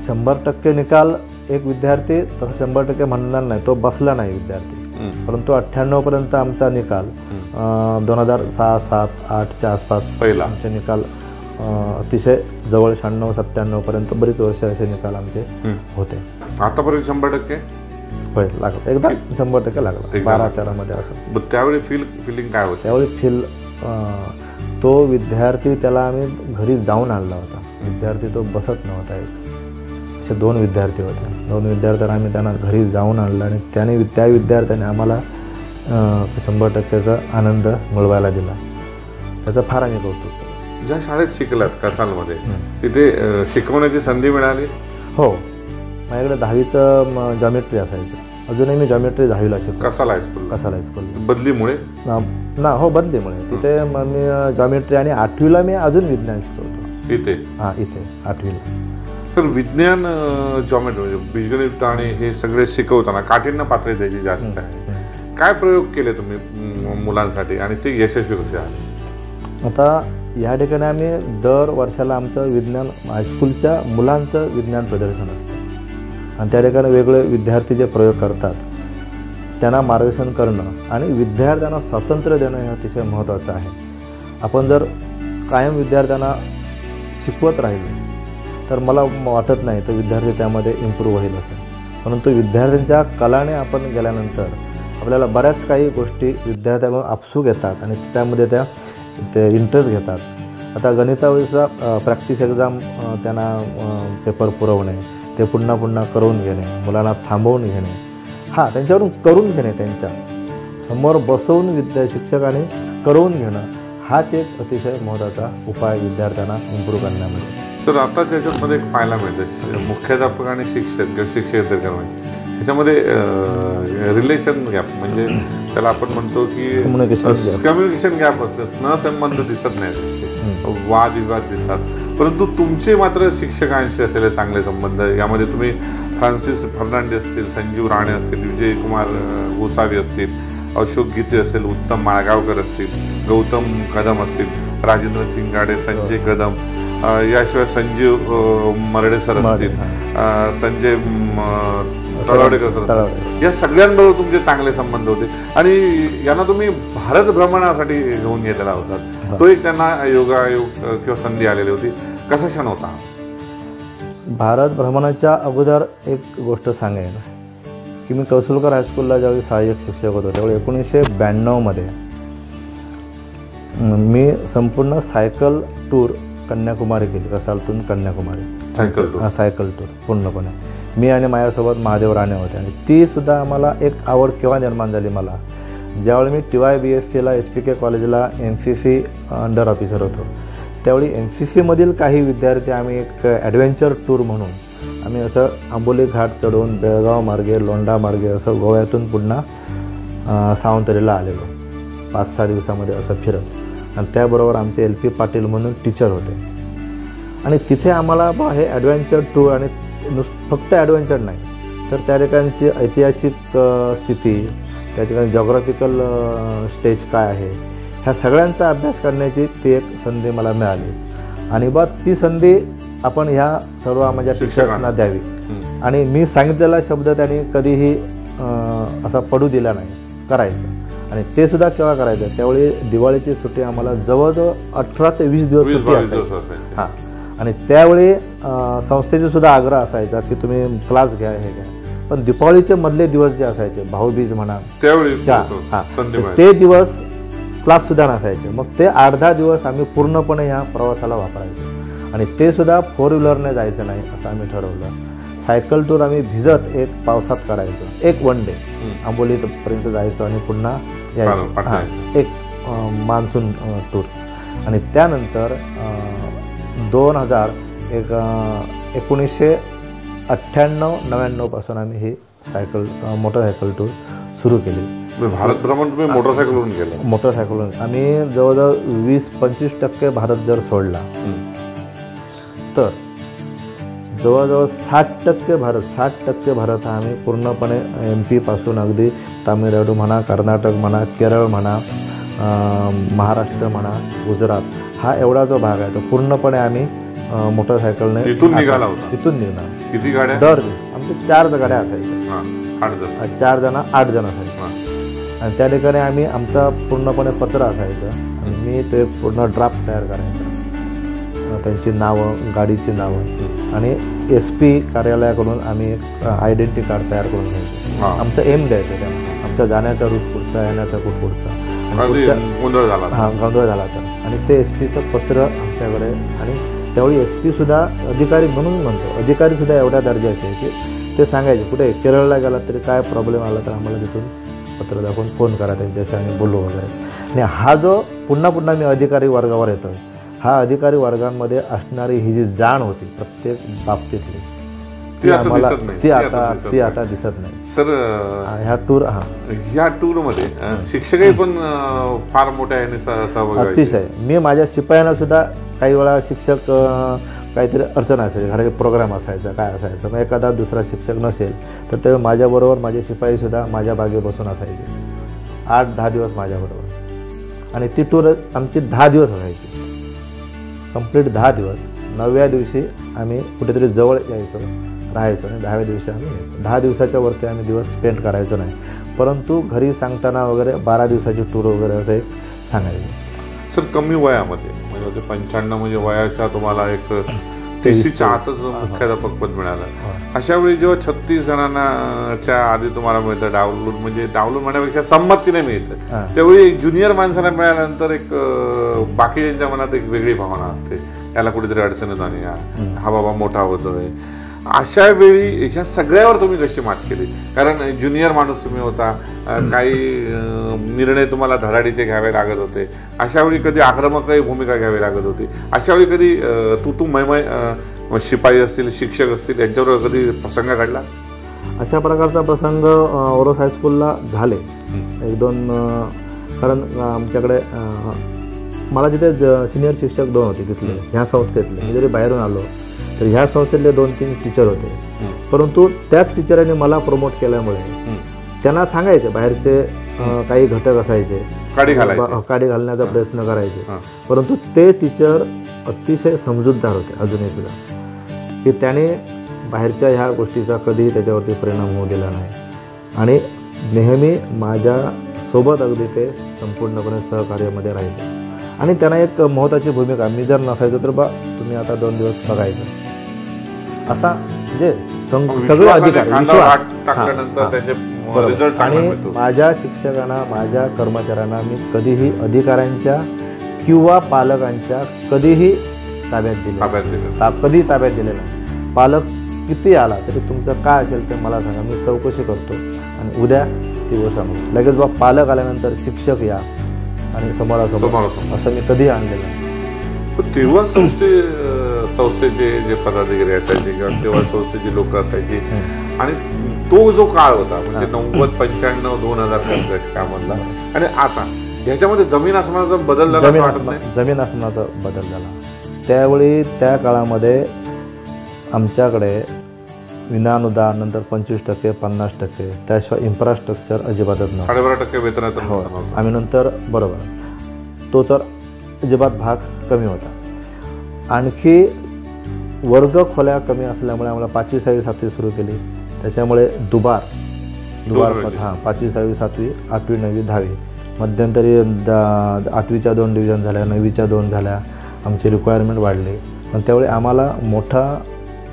100% निकाल एक विद्यार्थी तसं 100% म्हणणार नाही, तो बसला नाही विद्यार्थी, परंतु 98 पर्यंत आमचा निकाल 2006, 7, 8च्या आसपास पहिला आमचे निकाल अतिशय जवळ 96, 97 पर्यंत बरीच वर्ष असे निकाल आमचे होते. आतापर्यंत 100%? होय लागला एकदा 100% लागला 12-13 असं. त्यावेळी फिलिंग काय होतं? त्यावेळी तो विद्यार्थी त्याला आम्ही घरी जाऊन आणला होता. विद्यार्थी तो बसत नव्हता. असे 2 विद्यार्थी होते. 2 विद्यार्थ्यांना आम्ही त्यांना घरी जाऊन आणलं आणि त्या विद्यार्थ्याने आम्हाला 100%चा आनंद मिळवायला दिला. त्याचं फार आम्ही कौतुक केलं. ज्या शाळेत शिकलात कसालमध्ये तिथे शिकवण्याची संधी मिळाली? हो, माझ्याकडे 10वीचं जॉमेट्री असायचं. अजूनही मी जॉमेट्री 10वीला शिकतो. कसाल हायस्कूल? कसाल हायस्कूल. बदलीमुळे ना? हो, बदलीमुळे. तिथे मी जॉमेट्री आणि 8वीला मी अजून विज्ञान शिकवतो इथे. हां, इथे 8वीला. सर, विज्ञान जॉमेट्री म्हणजे बीजगणित आणि हे सगळे शिकवताना काठिण्य पातळी त्याची जास्त आहे. काय प्रयोग केले तुम्ही मुलांसाठी आणि ते यशस्वी कसे आले? आता या ठिकाणी आम्ही दर वर्षाला आमचं विज्ञान हायस्कूलच्या मुलांचं विज्ञान प्रदर्शन असतं आणि त्या ठिकाणी वेगळे विद्यार्थी जे प्रयोग करतात त्यांना मार्गदर्शन करणं आणि विद्यार्थ्यांना स्वातंत्र्य देणं हे अतिशय महत्त्वाचं आहे. आपण जर कायम विद्यार्थ्यांना शिकवत राहिलो तर मला वाटत नाही तर विद्यार्थी त्यामध्ये इम्प्रूव्ह होईल असं. परंतु विद्यार्थ्यांच्या कलाने आपण गेल्यानंतर आपल्याला बऱ्याच काही गोष्टी विद्यार्थ्यांना आपसूक येतात आणि त्यामध्ये ते इंटरेस्ट घेतात. आता गणितावरचा प्रॅक्टिस एक्झाम त्यांना पेपर पुरवणे, ते पुन्हा पुन्हा करून घेणे, मुलांना थांबवून घेणे, त्यांच्यावरून करून घेणे, त्यांच्या समोर बसवून शिक्षकाने करून घेणं हाच एक अतिशय महत्त्वाचा उपाय विद्यार्थ्यांना इम्प्रूव्ह करण्यामध्ये. सर, आता त्याच्यामध्ये एक पाहायला मिळतं मुख्याध्यापक आणि शिक्षक किंवा शिक्षकेतर ह्याच्यामध्ये रिलेशन गॅप म्हणजे त्याला आपण म्हणतो की कम्युनिकेशन गॅप असते. स्नेहसंबंध दिसत नाही, वादविवाद दिसतात. परंतु तुमचे मात्र शिक्षकांशी असलेले चांगले संबंध. यामध्ये तुम्ही फ्रान्सिस फर्नांडिस असतील, संजीव राणे असतील, विजय कुमार गोसावी असतील, अशोक गीते असेल, उत्तम माळगावकर असतील, गौतम कदम असतील, राजेंद्र सिंगाडे, संजय कदम, याशिवाय संजीव मरडे सर असतील, संजय तळवडेकर सर, या सगळ्यांबरोबर तुमचे चांगले संबंध होते आणि यांना तुम्ही भारत भ्रमणासाठी घेऊन गेलेला होता. तो एक त्यांना योगायोग किंवा संधी आलेली होती. कसा क्षण होता? भारत भ्रमणाच्या अगोदर एक गोष्ट सांगेन की मी कौसुलकर हायस्कूलला ज्यावेळी सहाय्यक शिक्षक होतो त्यावेळी 1992 मी संपूर्ण सायकल टूर कन्याकुमारी केली. कसालतून कन्याकुमारी सायकल टूर पूर्णपणे. मी आणि माझ्यासोबत महादेव राणे होते आणि ती सुद्धा आम्हाला एक आवड केव्हा निर्माण झाली मला, ज्यावेळी मी TYBSCला SPK कॉलेजला NCC अंडर ऑफिसर होतो. त्यावेळी NCCमधील काही विद्यार्थी आम्ही एक ॲडव्हेंचर टूर म्हणून आम्ही असं आंबोली घाट चढवून बेळगाव मार्गे, लोंढा मार्गे असं गोव्यातून पुन्हा सावंतवाडीला आलेलो 5-6 दिवसामध्ये असं फिरत. आणि त्याबरोबर आमचे LP पाटील म्हणून टीचर होते आणि तिथे आम्हाला हे ॲडव्हेंचर टूर आणि फक्त ॲडव्हेंचर नाही तर त्या ठिकाणची ऐतिहासिक स्थिती, त्या ठिकाणी जॉग्राफिकल स्टेज काय आहे ह्या सगळ्यांचा अभ्यास करण्याची ती एक संधी मला मिळाली. आणि ती संधी आपण ह्या सर्व माझ्या टीचर्सना द्यावी. आणि मी सांगितलेला शब्द त्यांनी कधीही असा पडू दिला नाही, करायचं. आणि ते सुद्धा केव्हा करायचं, त्यावेळी दिवाळीची सुट्टी आम्हाला जवळजवळ 18 ते 20 दिवस सुट्टी असायची. आणि त्यावेळी संस्थेचा सुद्धा आग्रह असायचा की तुम्ही क्लास घ्या, हे घ्या. पण दीपावलीचे मधले दिवस जे असायचे, भाऊबीज म्हणा, ते दिवस क्लास सुद्धा नसायचे. मग ते 8-10 दिवस आम्ही पूर्णपणे ह्या प्रवासाला वापरायचो आणि ते सुद्धा 4 व्हीलरने जायचं नाही असं आम्ही ठरवलं. सायकल टूर आम्ही भिजत एक पावसात काढायचो, एक 1 डे आंबोलीपर्यंत जायचो आणि पुन्हा यायचं, एक मान्सून टूर. आणि त्यानंतर 1998-99 पासून आम्ही ही मोटरसायकल टूर सुरू केली. भारत भ्रमण तुम्ही मोटरसायकलवरून केलं? मोटरसायकलवरून आम्ही जवळजवळ 20-25% भारत जर सोडला तर जवळजवळ 60% भारत हा आम्ही पूर्णपणे MP पासून अगदी तामिळनाडू म्हणा, कर्नाटक म्हणा, केरळ म्हणा, महाराष्ट्र म्हणा, गुजरात हा एवढा जो भाग आहे तो पूर्णपणे आम्ही मोटरसायकलने इथून निघाला होता. इथून निघणार. किती गाड्या? दर आमचे 4 गाड्या असायच्या. 4 जण 8 जण असायचे. आणि त्या ठिकाणी आम्ही आमचा पूर्णपणे पत्र असायचं आणि मी ते पूर्ण ड्राफ्ट तयार करायचं त्यांची नावं, गाडीची नावं आणि SP कार्यालयाकडून आम्ही एक आयडेंटिटी कार्ड तयार करून घ्यायचो. आमचं एम द्यायचं त्यांना, आमचा जाण्याचा रूट कुठचा, येण्याचा रूट कुठचा, गोंधळ झाला गोंधळ झाला तर. आणि ते SPचं पत्र आमच्याकडे, आणि त्यावेळी SPसुद्धा अधिकारी म्हणून म्हणतो, अधिकारीसुद्धा एवढ्या दर्जाचे की ते सांगायचे कुठे केरळला गेला तरी काय प्रॉब्लेम आला तर आम्हाला तिथून पत्र दाखवून फोन करा त्यांच्याशी आणि बोलू वगैरे. आणि हा जो पुन्हा पुन्हा मी अधिकारी वर्गावर येतो, हा अधिकारी वर्गांमध्ये असणारी ही जी जाण होती प्रत्येक बाबतीतली, ती आम्हाला ती आता दिसत नाही. सर ह्या टूरमध्ये शिक्षकही पण फार मोठ्या सहभागी अतिशय. मी माझ्या शिपायांना सुद्धा काही वेळा शिक्षक काहीतरी अडचण असायची, घराचे प्रोग्राम असायचा, काय असायचं, मग एखादा दुसरा शिक्षक नसेल तर ते माझ्याबरोबर माझे शिपाईसुद्धा माझ्या बागे बसून असायचे 8-10 दिवस माझ्याबरोबर. आणि ती टूर आमची 10 दिवस असायची, कंप्लीट 10 दिवस. 9व्या दिवशी आम्ही कुठेतरी जवळ यायचो, राहायचो आणि 10व्या दिवशी आम्ही यायचो. 10 दिवसाच्या वरती आम्ही दिवस स्पेंड करायचो नाही, परंतु घरी सांगताना वगैरे 12 दिवसाची टूर वगैरे असं एक सांगायचं. सर कमी वयामध्ये म्हणजे 95 म्हणजे वयाच्या तुम्हाला एक 30च्या आतच मुख्याध्यापक पद मिळालं. अशा वेळी जेव्हा 36 जणांच्या आधी तुम्हाला मिळतं डावलून, म्हणजे डावलून म्हणण्यापेक्षा संमतीने मिळतं, त्यावेळी ज्युनियर माणसाला मिळाल्यानंतर एक बाकीच्या मनात एक वेगळी भावना असते, याला कुठेतरी अडचणीत आणि हा बाबा मोठा होतोय. अशा वेळी ह्या सगळ्यावर तुम्ही कशी मात केली? कारण ज्युनियर माणूस तुम्ही होता, काही निर्णय तुम्हाला धडाडीचे घ्यावे लागत होते, अशा वेळी कधी आक्रमकही भूमिका घ्यावी लागत होती, अशा वेळी कधी तू मैमय शिपाई असतील, शिक्षक असतील, यांच्यावर कधी प्रसंग घडला? अशा प्रकारचा प्रसंग ओरोस हायस्कूलला झाले 1-2. कारण आमच्याकडे मला तिथे सिनियर शिक्षक 2 होते तिथले, ह्या संस्थेतले. मी जरी बाहेरून आलो तर ह्या संस्थेतले 2-3 टीचर होते, परंतु त्याच टीचरांनी मला प्रमोट केल्यामुळे त्यांना सांगायचे, बाहेरचे काही घटक असायचे काडी घालण्याचा प्रयत्न करायचे, परंतु ते टीचर अतिशय समजूतदार होते अजूनही सुद्धा, की त्याने बाहेरच्या ह्या गोष्टीचा कधीही त्याच्यावरती परिणाम होऊ दिला नाही. आणि नेहमी माझ्यासोबत अगदी ते संपूर्णपणे सहकार्यामध्ये राहिले. आणि त्यांना एक महत्त्वाची भूमिका, मी जर नसायचो तर तुम्ही आता 2 दिवस बघायचं, असा म्हणजे सगळे अधिकारी आणि माझ्या शिक्षकांना, माझ्या कर्मचाऱ्यांना मी कधीही अधिकाऱ्यांच्या किंवा पालकांच्या कधीही ताब्यात दिले नाही. पालक किती आला तरी तुमचं काय असेल ते मला सांगा, मी चौकशी करतो आणि उद्या ती गोष्ट सांगतो. लगेच बा पालक आल्यानंतर शिक्षक या आणि समोरासमोर असं मी कधीही आणलेलं नाही. तेव्हा संस्थेचे जे पदाधिकारी असायचे किंवा तेव्हा संस्थेची लोक असायची, आणि तो जो काळ होता म्हणजे 90, 95, 2000 कामातला, आणि आता ह्याच्यामध्ये जमीन आसमानाचा बदल झाला. जमीन आसमानाचा बदल झाला. त्यावेळी त्या काळामध्ये आमच्याकडे विनानुदान, नंतर 25%, 50%, त्याशिवाय इन्फ्रास्ट्रक्चर अजिबातच नव्हतं. 12.5% वेतनातून आम्ही नंतर बरोबर तो तर अजिबात भाग कमी होता. आणखी वर्ग खोल्या कमी असल्यामुळे आम्हाला 5वी, 6वी, 7वी सुरू केली. त्याच्यामुळे दुबार 5वी, 6वी, 7वी, 8वी, 9वी, 10वी, मध्यंतरी 8वीच्या 2 डिव्हिजन झाल्या, 9वीच्या 2 झाल्या. आमची रिक्वायरमेंट वाढली. पण त्यावेळी आम्हाला मोठा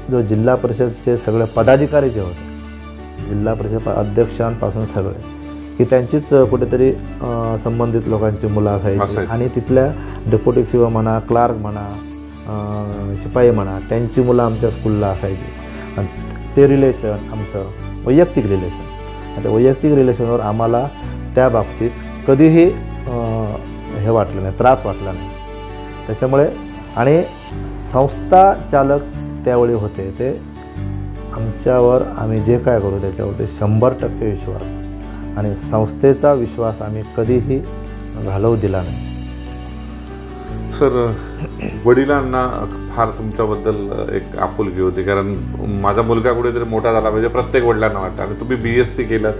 जो जिल्हा परिषदचे सगळे पदाधिकारी जे होते, जिल्हा परिषद अध्यक्षांपासून सगळे, की त्यांचीच कुठेतरी संबंधित लोकांची मुलं असायची. आणि तिथल्या डेप्युटी सीओ म्हणा, क्लार्क म्हणा, शिपाई म्हणा, त्यांची मुलं आमच्या स्कूलला असायची. आणि ते रिलेशन आमचं वैयक्तिक रिलेशन, त्या वैयक्तिक रिलेशनवर आम्हाला त्या बाबतीत कधीही हे वाटलं नाही, त्रास वाटला नाही. त्याच्यामुळे आणि संस्था चालक त्यावेळी होते, ते आमच्यावर आम्ही जे काय करू त्याच्यावरती 100% विश्वास, आणि संस्थेचा विश्वास आम्ही कधीही घालवू दिला नाही. सर वडिलांना फार तुमच्याबद्दल एक आपुलकी होती, कारण माझा मुलगा कुठेतरी मोठा झाला म्हणजे प्रत्येक वडिलांना वाटतं. आणि तुम्ही BSc केलं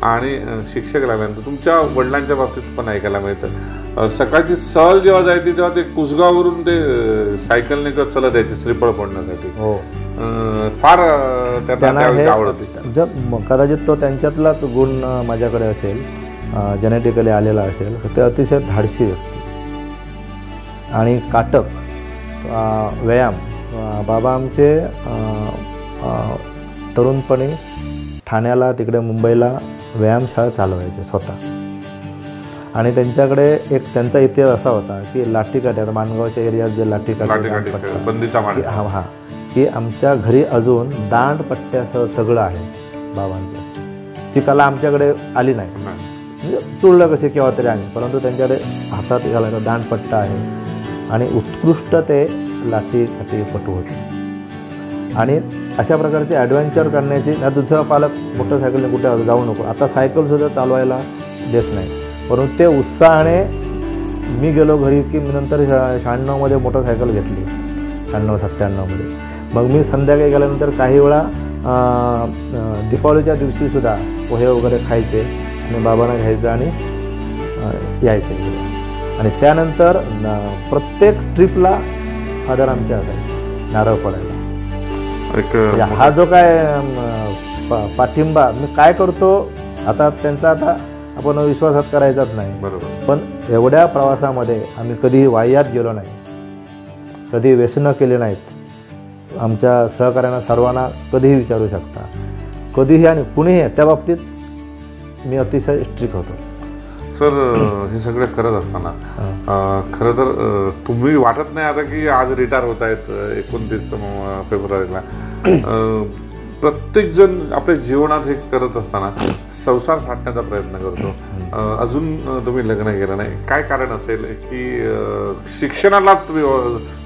आणि शिक्षक लागल्यानंतर तुमच्या वडिलांच्या बाबतीत पण ऐकायला मिळतं, सकाळची सहल जेव्हा जायची तेव्हा ते कुसगाववरून ते सायकलने चलत यायचे श्रीफळ फोडण्यासाठी. हो, फार त्यांना आवड होती. कदाचित तो त्यांच्यातलाच गुण माझ्याकडे असेल, जेनेटिकली आलेला असेल. ते अतिशय धाडसी व्यक्ती आणि काटक, व्यायाम बाबा आमचे तरुणपणी ठाण्याला तिकडे मुंबईला व्यायामशाळा चालवायचे स्वतः आणि त्यांच्याकडे एक त्यांचा इतिहास असा होता की लाठीकाठी आता माणगावच्या एरियात जे लाठीकाठी हां की आमच्या घरी अजून दांडपट्ट्यासह सगळं आहे बाबांचं. ती कला आमच्याकडे आली नाही म्हणजे तुळलं कसे केव्हा तरी आम्ही, परंतु त्यांच्याकडे हातात घालायचा दांडपट्टा आहे आणि उत्कृष्ट ते लाठीपटू होते. आणि अशा प्रकारचे ॲडव्हेंचर करण्याची दुसरा पालक मोटरसायकलने कुठे जाऊ नको, आता सायकलसुद्धा चालवायला देत नाही, परंतु ते उत्साहाने मी गेलो घरी की मी नंतर 96मध्ये मोटरसायकल घेतली, 96-97मध्ये. मग मी संध्याकाळी गेल्यानंतर काही वेळा दीपावलीच्या दिवशीसुद्धा पोहे वगैरे खायचे आणि बाबांना घ्यायचं आणि यायचे. आणि त्यानंतर प्रत्येक ट्रिपला फादर आमचे असायचे नारळ पडायला. हा जो काय पाठिंबा मी काय करतो आता त्यांचा आता आपण विश्वासात करायचाच नाही, बरोबर. पण एवढ्या प्रवासामध्ये आम्ही कधीही वाह्यात गेलो नाही, कधी व्यसनं केली नाहीत. आमच्या सहकार्यांना सर्वांना कधीही विचारू शकता, कधीही आणि कुणीही त्या बाबतीत मी अतिशय स्ट्रिक्ट होतो. सर हे सगळं करत असताना खरं तर तुम्ही वाटत नाही आता की आज रिटायर होत आहेत 29 फेब्रुवारीला. प्रत्येक जण आपल्या जीवनात हे करत असताना संसार साधण्याचा प्रयत्न करतो. अजून तुम्ही लग्न केलं नाही, काय कारण असेल की शिक्षणाला तुम्ही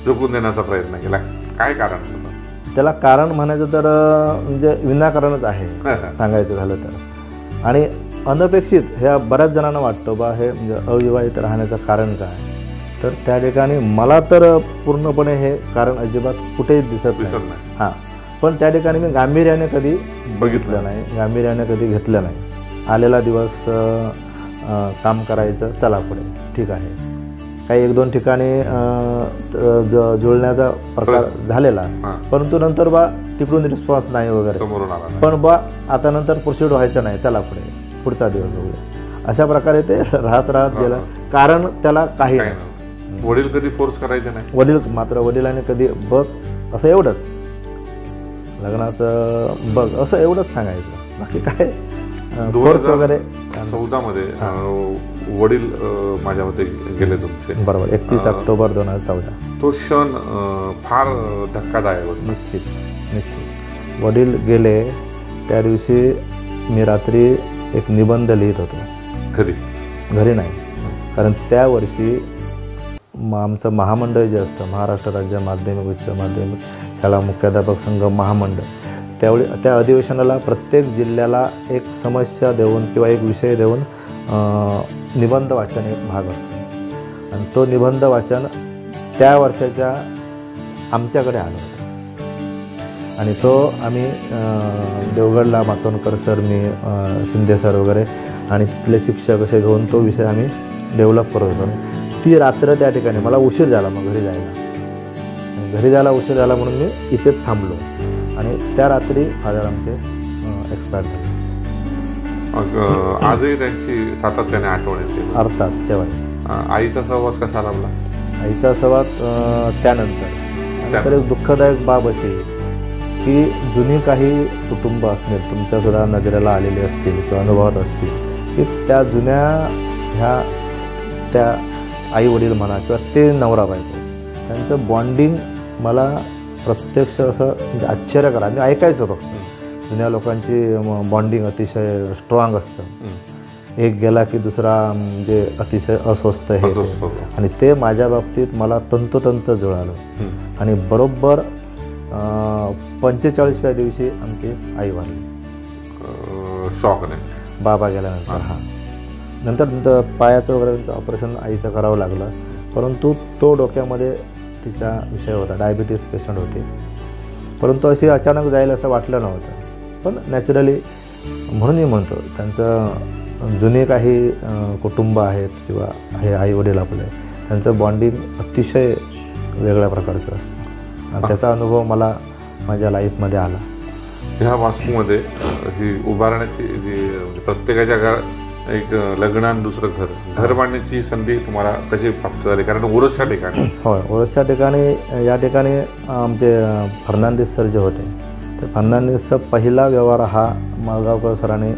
झोकून देण्याचा प्रयत्न केला, काय कारण? त्याला कारण म्हणायचं तर म्हणजे विनाकारणच आहे सांगायचं झालं तर. आणि अनपेक्षित ह्या बऱ्याच जणांना वाटतं बा हे म्हणजे अविवाहित राहण्याचं कारण काय, तर त्या ठिकाणी मला तर पूर्णपणे हे कारण अजिबात कुठेही दिसत नाही. हां, पण त्या ठिकाणी मी गांभीर्याने कधी बघितलं नाही, गांभीर्याने कधी घेतलं नाही. आलेला दिवस काम करायचं, चला पुढे ठीक आहे. काही 1-2 ठिकाणी जुळण्याचा प्रकार झालेला, परंतु नंतर बा तिकडून रिस्पॉन्स नाही वगैरे, पण बा आता नंतर प्रोसीड व्हायचं नाही, चला पुढे पुढचा दिवस वगैरे अशा प्रकारे ते राहत गेलं. कारण त्याला काही नाही. वडील कधी फोर्स करायचे नाही, वडिलांनी कधी बघ असं एवढंच, लग्नाचं बघ असं एवढंच सांगायचं, बाकी काय फोर्स वगैरे. 2014मध्ये वडील माझ्या मते गेले तुमचे, बरोबर, 31 ऑक्टोबर 2014. तो क्षण फार धक्कादायक होता. निश्चित वडील गेले त्या दिवशी मी रात्री एक निबंध लिहित होतो, घरी नाही, कारण त्या वर्षी आमचं महामंडळ जे असतं महाराष्ट्र राज्य माध्यमिक उच्च माध्यमिक शाळा मुख्याध्यापक संघ महामंडळ, त्यावेळी त्या अधिवेशनाला प्रत्येक जिल्ह्याला एक समस्या देऊन किंवा एक विषय देऊन निबंध वाचन एक भाग असतो. आणि तो निबंध वाचन त्या वर्षाच्या आमच्याकडे आलं होतं आणि तो आम्ही देवगडला मातोंडकर सर, मी शिंदे सर वगैरे आणि तिथले शिक्षक असे घेऊन तो विषय आम्ही डेव्हलप करत होतो. ती रात्र त्या ठिकाणी मला उशीर झाला, मग घरी जायला उशीर झाला म्हणून मी इथेच थांबलो आणि त्या रात्री फादर आमचे एक्सपायर झाले. आजही त्यांची सातत्याने आठवण येते. अर्थात. तेव्हा आईचा सहवास कसा लाभला? आईचा सहवास त्यानंतर एक दुःखदायक बाब अशी की जुनी काही कुटुंब असतील तुमच्यासुद्धा नजरेला आलेली असतील किंवा अनुभवात असतील की त्या जुन्या त्या आई वडील म्हणा किंवा ते नवरा बायको त्यांचं बॉन्डिंग मला प्रत्यक्ष असं म्हणजे आश्चर्य करा. मी ऐकायचं फक्त जुन्या लोकांची बॉन्डिंग अतिशय स्ट्रॉंग असतं, एक गेला की दुसरा म्हणजे अतिशय अस्वस्थ हे, आणि ते माझ्या बाबतीत मला तंतोतंत जुळालं. आणि बरोबर 45व्या दिवशी आमची आई वारली शॉकने, बाबा गेल्यानंतर. हां, नंतर पायाचं वगैरे त्यांचं ऑपरेशन आईचं करावं लागलं, परंतु तो डोक्यामध्ये तिचा विषय होता, डायबिटीस पेशंट होते, परंतु अशी अचानक जाईल असं वाटलं नव्हतं. पण नॅचरली म्हणून मी म्हणतो त्यांचं जुने काही कुटुंब आहेत किंवा हे आई वडील आपले, त्यांचं बॉन्डिंग अतिशय वेगळ्या प्रकारचं असतं आणि त्याचा अनुभव मला माझ्या लाईफमध्ये आला. ह्या वास्तूमध्ये ही उभारण्याची जी प्रत्येकाच्या एक लग्न आणि दुसरं घर बांधण्याची संधी तुम्हाला कशी प्राप्त झाली? कारण ओरोसच्या ठिकाणी होय, ओरोसच्या ठिकाणी या ठिकाणी आमचे फर्नांडिस सर जे होते, ते फर्नांडिसचा पहिला व्यवहार हा माळगावकर सरांनी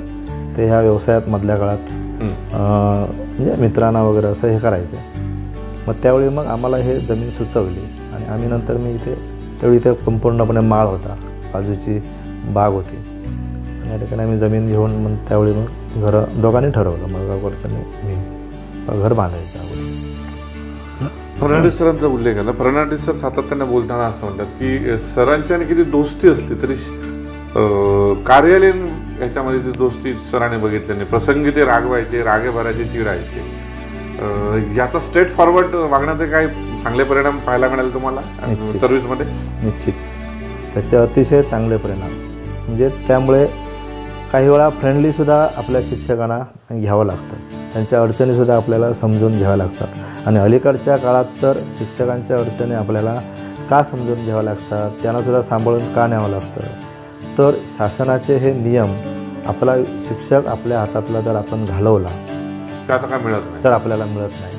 ते ह्या व्यवसायात मधल्या काळात म्हणजे मित्रांना वगैरे असं हे करायचं. मग त्यावेळी मग आम्हाला हे जमीन सुचवली आणि आम्ही नंतर त्यावेळी इथे संपूर्णपणे माळ होता, बाजूची बाग होती आणि या ठिकाणी आम्ही जमीन घेऊन मग त्यावेळी मग दोघांनी ठरवलं, माळगावकरचं मी घर बांधायचं अगोदर. फर्नांडिस सरांचा उल्लेख आहे ना, फर्नांडिस सर सातत्याने बोलताना असं म्हणतात की सरांची आणि किती दोस्ती असली तरी कार्यालयीन याच्यामध्ये ती दोस्ती सरांनी बघितली नाही. प्रसंगी ते रागवायचे, रागे भरायचे, चिडायचे. याचा स्ट्रेट फॉरवर्ड वागण्याचे काय चांगले परिणाम पाहायला मिळाले तुम्हाला सर्व्हिसमध्ये? निश्चित त्याचे अतिशय चांगले परिणाम. म्हणजे त्यामुळे काही वेळा फ्रेंडलीसुद्धा आपल्या शिक्षकांना घ्यावं लागतं, त्यांच्या अडचणीसुद्धा आपल्याला समजून घ्याव्या लागतात. आणि अलीकडच्या काळात तर शिक्षकांच्या अडचणी आपल्याला का समजून घ्याव्या लागतात, त्यांनासुद्धा सांभाळून का न्यावं लागतं. तर शासनाचे हे नियम आपला शिक्षक आपल्या हातातला जर आपण घालवला तर आपल्याला मिळत नाही.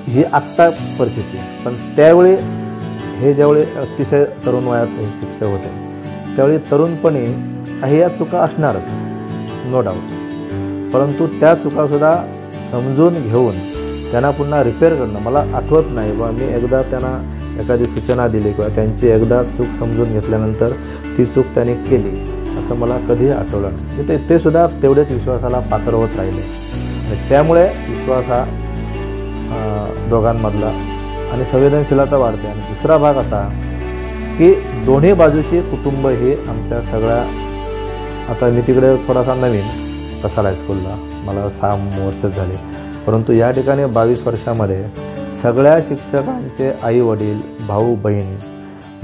ही आत्ता परिस्थिती आहे. पण त्यावेळी हे ज्यावेळी अतिशय तरुण वयात हे शिक्षक होते, त्यावेळी तरुणपणी काही या चुका असणारच, नो डाऊट. परंतु त्या चुकासुद्धा समजून घेऊन त्यांना पुन्हा रिपेअर करणं. मला आठवत नाही बा मी एकदा त्यांना एखादी सूचना दिली किंवा त्यांची एकदा चूक समजून घेतल्यानंतर ती चूक त्यांनी केली असं मला कधीही आठवलं नाही. ते सुद्धा तेवढेच विश्वासाला पात्र होत राहिले आणि त्यामुळे विश्वास हा दोघांमधला आणि संवेदनशीलता वाढते. आणि दुसरा भाग असा की दोन्ही बाजूची कुटुंब ही आमच्या सगळ्या, आता मी तिकडे थोडासा नवीन कसाल हायस्कूलला मला 6 वर्षच झाले, परंतु या ठिकाणी 22 वर्षामध्ये सगळ्या शिक्षकांचे आईवडील, भाऊ बहिणी,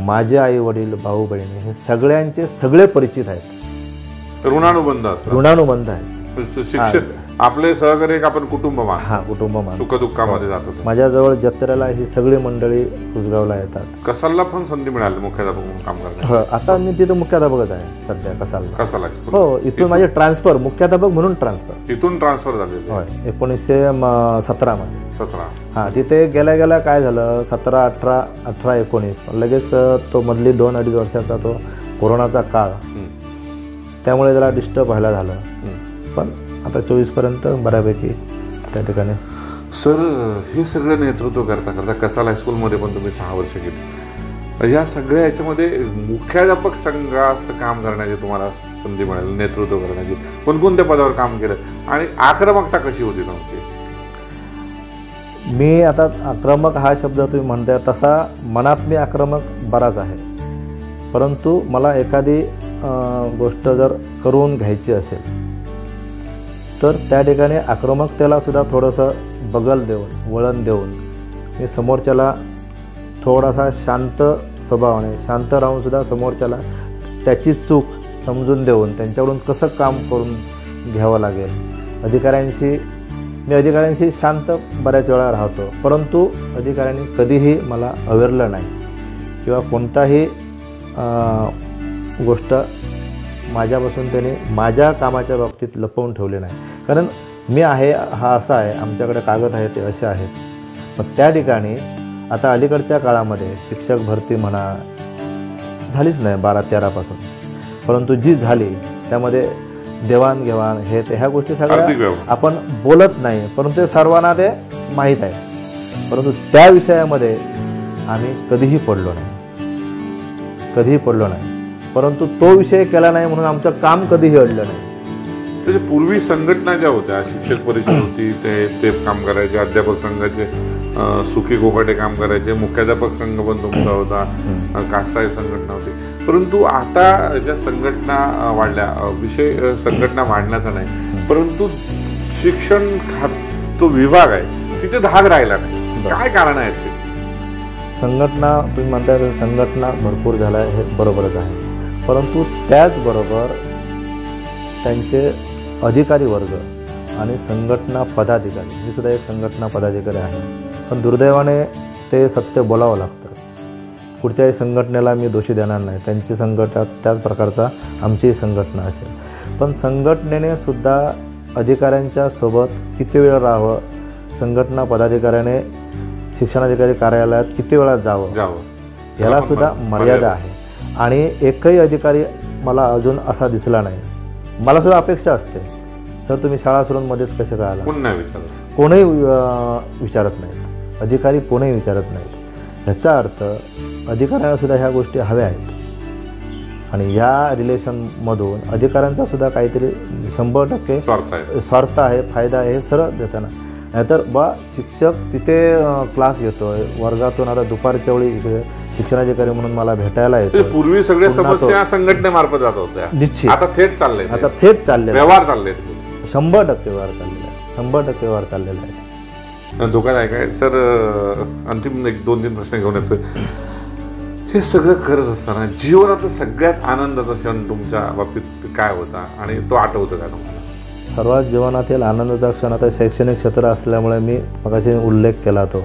माझे आईवडील, भाऊ बहिणी हे सगळ्यांचे सगळे परिचित आहेत. ऋणानुबंध आहेत. शिक्षक आपले सहकारी आपण कुटुंब कुटुंब मान सुखदुःखामध्ये जातो. माझ्याजवळ जत्रेला ही सगळी मंडळी कुसगावला येतात. कसालला पण संधी मिळाली मुख्याध्यापक म्हणून काम करण्याची? आता मी तिथं मुख्याध्यापकच आहे सध्या कसालला. हो, इथून माझे ट्रान्सफर, मुख्याध्यापक म्हणून तिथून ट्रान्सफर झाले. होय, 1917 मध्ये. तिथे गेल्या गेल्या काय झालं, 17, 18, 19 लगेच तो मधली 2-2.5 वर्षाचा तो कोरोनाचा काळ, त्यामुळे त्याला डिस्टर्ब व्हायला झालं. पण आता 24पर्यंत बऱ्यापैकी त्या ठिकाणी. सर, हे सगळं नेतृत्व करता करता कसाल हायस्कूलमध्ये पण तुम्ही 6 वर्ष गेली. या सगळ्या याच्यामध्ये मुख्याध्यापक संघाचं काम करण्याची तुम्हाला संधी मिळाली, नेतृत्व करण्याची. कोणकोणत्या पदावर काम केलं आणि आक्रमकता कशी होती तुमची? मी आता आक्रमक हा शब्द तुम्ही म्हणताय तसा मनात मी आक्रमक बराच आहे, परंतु मला एखादी गोष्ट जर करून घ्यायची असेल तर त्या ठिकाणी आक्रमकतेला सुद्धा थोडंसं बगल देऊन, वळण देऊन मी समोरच्याला थोडासा शांत स्वभावाने, शांत राहूनसुद्धा समोरच्याला त्याची चूक समजून देऊन त्यांच्याकडून कसं काम करून घ्यावं लागेल. मी अधिकाऱ्यांशी शांत बऱ्याच वेळा राहतो, परंतु अधिकाऱ्यांनी कधीही मला अवेरलं नाही किंवा कोणताही गोष्ट माझ्यापासून त्याने माझ्या कामाच्या बाबतीत लपवून ठेवले नाही. कारण मी आहे हा असा आहे, आमच्याकडे कागद आहे ते असे आहेत. पण त्या ठिकाणी आता अलीकडच्या काळामध्ये शिक्षक भरती म्हणा झालीच नाही 12-13 पासून, परंतु जी झाली त्यामध्ये देवाणघेवाण हे ते ह्या गोष्टी सगळ्या आपण बोलत नाही, परंतु सर्वांना ते माहीत आहे. परंतु त्या विषयामध्ये आम्ही कधीही पडलो नाही, परंतु तो विषय केला नाही म्हणून आमचं काम कधीही अडलं नाही. त्याच्या पूर्वी संघटना ज्या होत्या, शिक्षक परिषद होती, ते काम करायचे, अध्यापक संघाचे सुखी गोकाटे काम करायचे, मुख्याध्यापक संघ पण तुमचा होता, काष्टाळी संघटना होती. परंतु आता ज्या संघटना वाढल्या, विषय संघटना वाढण्याचा नाही, परंतु शिक्षण तो विभाग आहे तिथे धाग राहिला नाही. काय कारण आहेत ते? संघटना तुम्ही म्हणताय संघटना भरपूर झाल्या हे बरोबरच आहे, परंतु त्याचबरोबर त्यांचे अधिकारी वर्ग आणि संघटना पदाधिकारी, मी सुद्धा एक संघटना पदाधिकारी आहे, पण दुर्दैवाने ते सत्य बोलावं लागतं. कुठच्याही संघटनेला मी दोषी देणार नाही, त्यांची संघटना त्याच प्रकारचा आमचीही संघटना असेल, पण संघटनेने सुद्धा अधिकाऱ्यांच्या सोबत किती वेळ राहावं, संघटना पदाधिकाऱ्याने शिक्षणाधिकारी कार्यालयात किती वेळा जावं याला सुद्धा मर्यादा आहे. आणि एकही अधिकारी मला अजून असा दिसला नाही. मला सुद्धा अपेक्षा असते, सर तुम्ही शाळा सोडून मध्येच कसे काय आला, कोणीही विचारत नाहीत, अधिकारी कोणीही विचारत नाहीत. ह्याचा अर्थ अधिकाऱ्यांना सुद्धा ह्या गोष्टी हव्या आहेत आणि ह्या रिलेशनमधून अधिकाऱ्यांचा सुद्धा काहीतरी 100% स्वार्थ आहे, फायदा आहे हे सरळ देताना. नाहीतर शिक्षक तिथे क्लास घेतोय वर्गातून, आता दुपारच्या वेळी इकडे शिक्षणाधिकारी म्हणून मला भेटायला येतो. पूर्वी सगळ्या समस्या संघटनेमार्फत जात होत्या, निश्चित आता थेट चाललंय, व्यवहार चालले 100% व्यवहार चाललेला आहे, 100% व्यवहार चाललेला आहे. धोकादायक आहे. सर अंतिम 1-2-3 प्रश्न घेऊन येतो. हे सगळं करत असताना जीवनातला सगळ्यात आनंदाचा क्षण तुमच्या बाबतीत काय होता आणि तो आठवतो का तुम्हाला? सर्वात जीवनातील आनंदाचा क्षण, आता शैक्षणिक क्षेत्र असल्यामुळे मी मगाशी उल्लेख केला तो,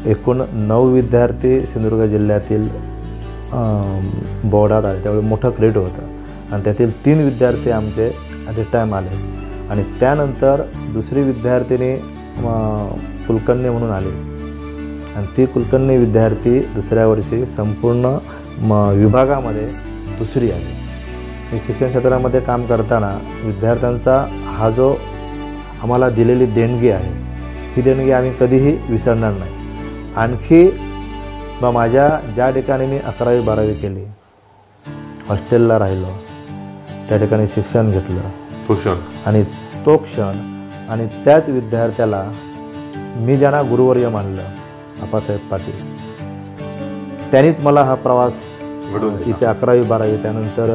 एकूण 9 विद्यार्थी सिंधुदुर्ग जिल्ह्यातील बोर्डात आले, त्यावेळी मोठं क्रेडिट होतं आणि त्यातील 3 विद्यार्थी आमचे ॲट ए टाईम आले आणि त्यानंतर दुसरी विद्यार्थिनी कुलकर्णी म्हणून आली आणि ती कुलकर्णी विद्यार्थी दुसऱ्या वर्षी संपूर्ण विभागामध्ये दुसरी आली. मी शिक्षण क्षेत्रामध्ये काम करताना विद्यार्थ्यांचा हा जो आम्हाला दिलेली देणगी आहे, ही देणगी आम्ही कधीही विसरणार नाही. आणखी माझ्या ज्या ठिकाणी मी 11वी 12वी केली, हॉस्टेलला राहिलो, त्या ठिकाणी शिक्षण घेतलं आणि तो क्षण आणि त्याच विद्यार्थ्याला मी ज्यांना गुरुवर्य मानलं, आप्पासाहेब पाटील, त्यांनीच मला हा प्रवास इथे 11वी 12वी त्यानंतर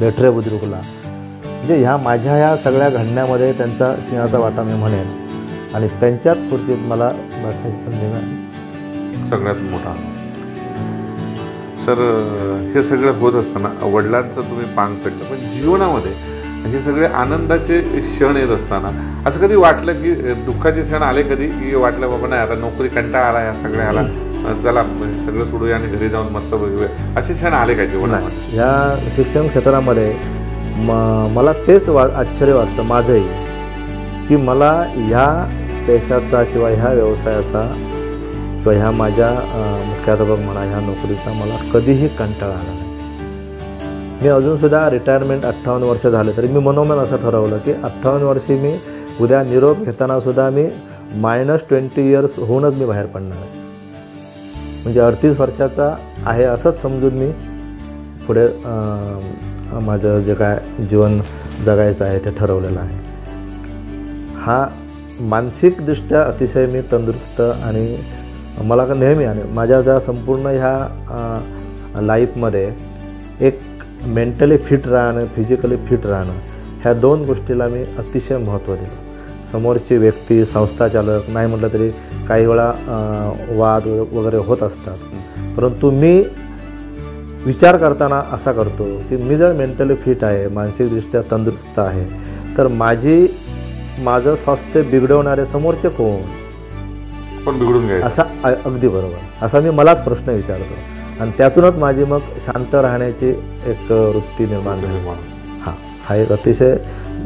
रेठरे बुद्रुकला, म्हणजे ह्या माझ्या ह्या सगळ्या घडण्यामध्ये त्यांचा सिंहाचा वाटा मी म्हणेन आणि त्यांच्याच खुर्चीत मला बसण्याची संधी मिळाली. सगळ्यात मोठा. सर हे सगळं होत असताना वडिलांचं तुम्ही पांग पडलं, पण जीवनामध्ये हे सगळे आनंदाचे क्षण येत असताना असं कधी वाटलं की दुःखाचे क्षण आले कधी, की वाटलं बाबा नाही आता नोकरी कंटाळा आला या सगळ्याला, चला सगळं सोडूया आणि घरी जाऊन मस्त बघूया, असे क्षण आले का जीवनामध्ये? या शिक्षण क्षेत्रामध्ये मला तेच आश्चर्य वाटतं माझंही, की मला ह्या पेशाचा किंवा ह्या व्यवसायाचा किंवा ह्या माझ्या मुख्याध्यापक म्हणा ह्या नोकरीचा मला कधीही कंटाळा आला नाही. मी अजूनसुद्धा रिटायरमेंट 58 वर्ष झाले तरी मी मनोमन असं ठरवलं की 58 वर्षी मी उद्या निरोप घेतानासुद्धा मी -20 इयर्स होऊनच मी बाहेर पडणार आहे. म्हणजे 38 वर्षाचा आहे असंच समजून मी पुढे माझं जे काय जीवन जगायचं आहे ते ठरवलेलं आहे. हा मानसिकदृष्ट्या अतिशय मी तंदुरुस्त आणि मला का नेहमी आणि माझ्या त्या संपूर्ण ह्या लाईफमध्ये एक मेंटली फिट राहणं, फिजिकली फिट राहणं, ह्या 2 गोष्टीला मी अतिशय महत्त्व दिलं. समोरची व्यक्ती, संस्थाचालक नाही म्हटलं तरी काही वेळा वाद वगैरे होत असतात, परंतु मी विचार करताना असा करतो की मी जर मेंटली फिट आहे, मानसिकदृष्ट्या तंदुरुस्त आहे, तर माझं स्वास्थ्य बिघडवणारे समोरचे कोण, पण बिघडून घ्यायचं असा अगदी बरोबर असा मी मलाच प्रश्न विचारतो आणि त्यातूनच माझी मग शांत राहण्याची एक वृत्ती निर्माण झाली. हा एक अतिशय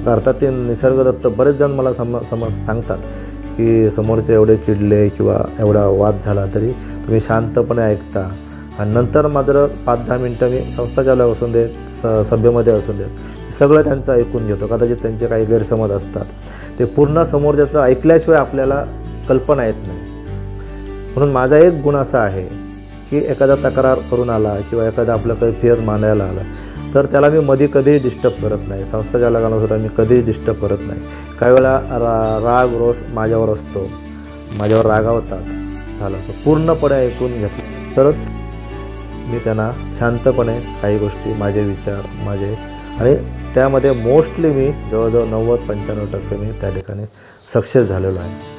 अर्थात ते निसर्गदत्त बरेच जण मला सांगतात की समोरचे एवढे चिडले किंवा एवढा वाद झाला तरी तुम्ही शांतपणे ऐकता आणि नंतर मात्र 5-10 मिनटं मी संस्थाचालक असून देत, सभेमध्ये असून देत, सगळं त्यांचं ऐकून घेतो. कदाचित त्यांचे काही गैरसमज असतात, ते पूर्ण समोरच्याचं ऐकल्याशिवाय आपल्याला कल्पना येत नाही. म्हणून माझा एक गुण असा आहे की एखादा तक्रार करून आला किंवा एखादा आपलं काही फेर मांडायला आला तर त्याला मी मध्ये कधीही डिस्टर्ब करत नाही. संस्थाचालकांना सुद्धा मी कधीही डिस्टर्ब करत नाही. काही वेळा राग रोष माझ्यावर असतो, माझ्यावर रागावतात, झालं तर पूर्णपणे ऐकून घेतलं तरच मी त्यांना शांतपणे काही गोष्टी, माझे विचार माझे, आणि त्यामध्ये मोस्टली मी जवळजवळ 90-95% मी त्या ठिकाणी सक्सेस झालेलो आहे.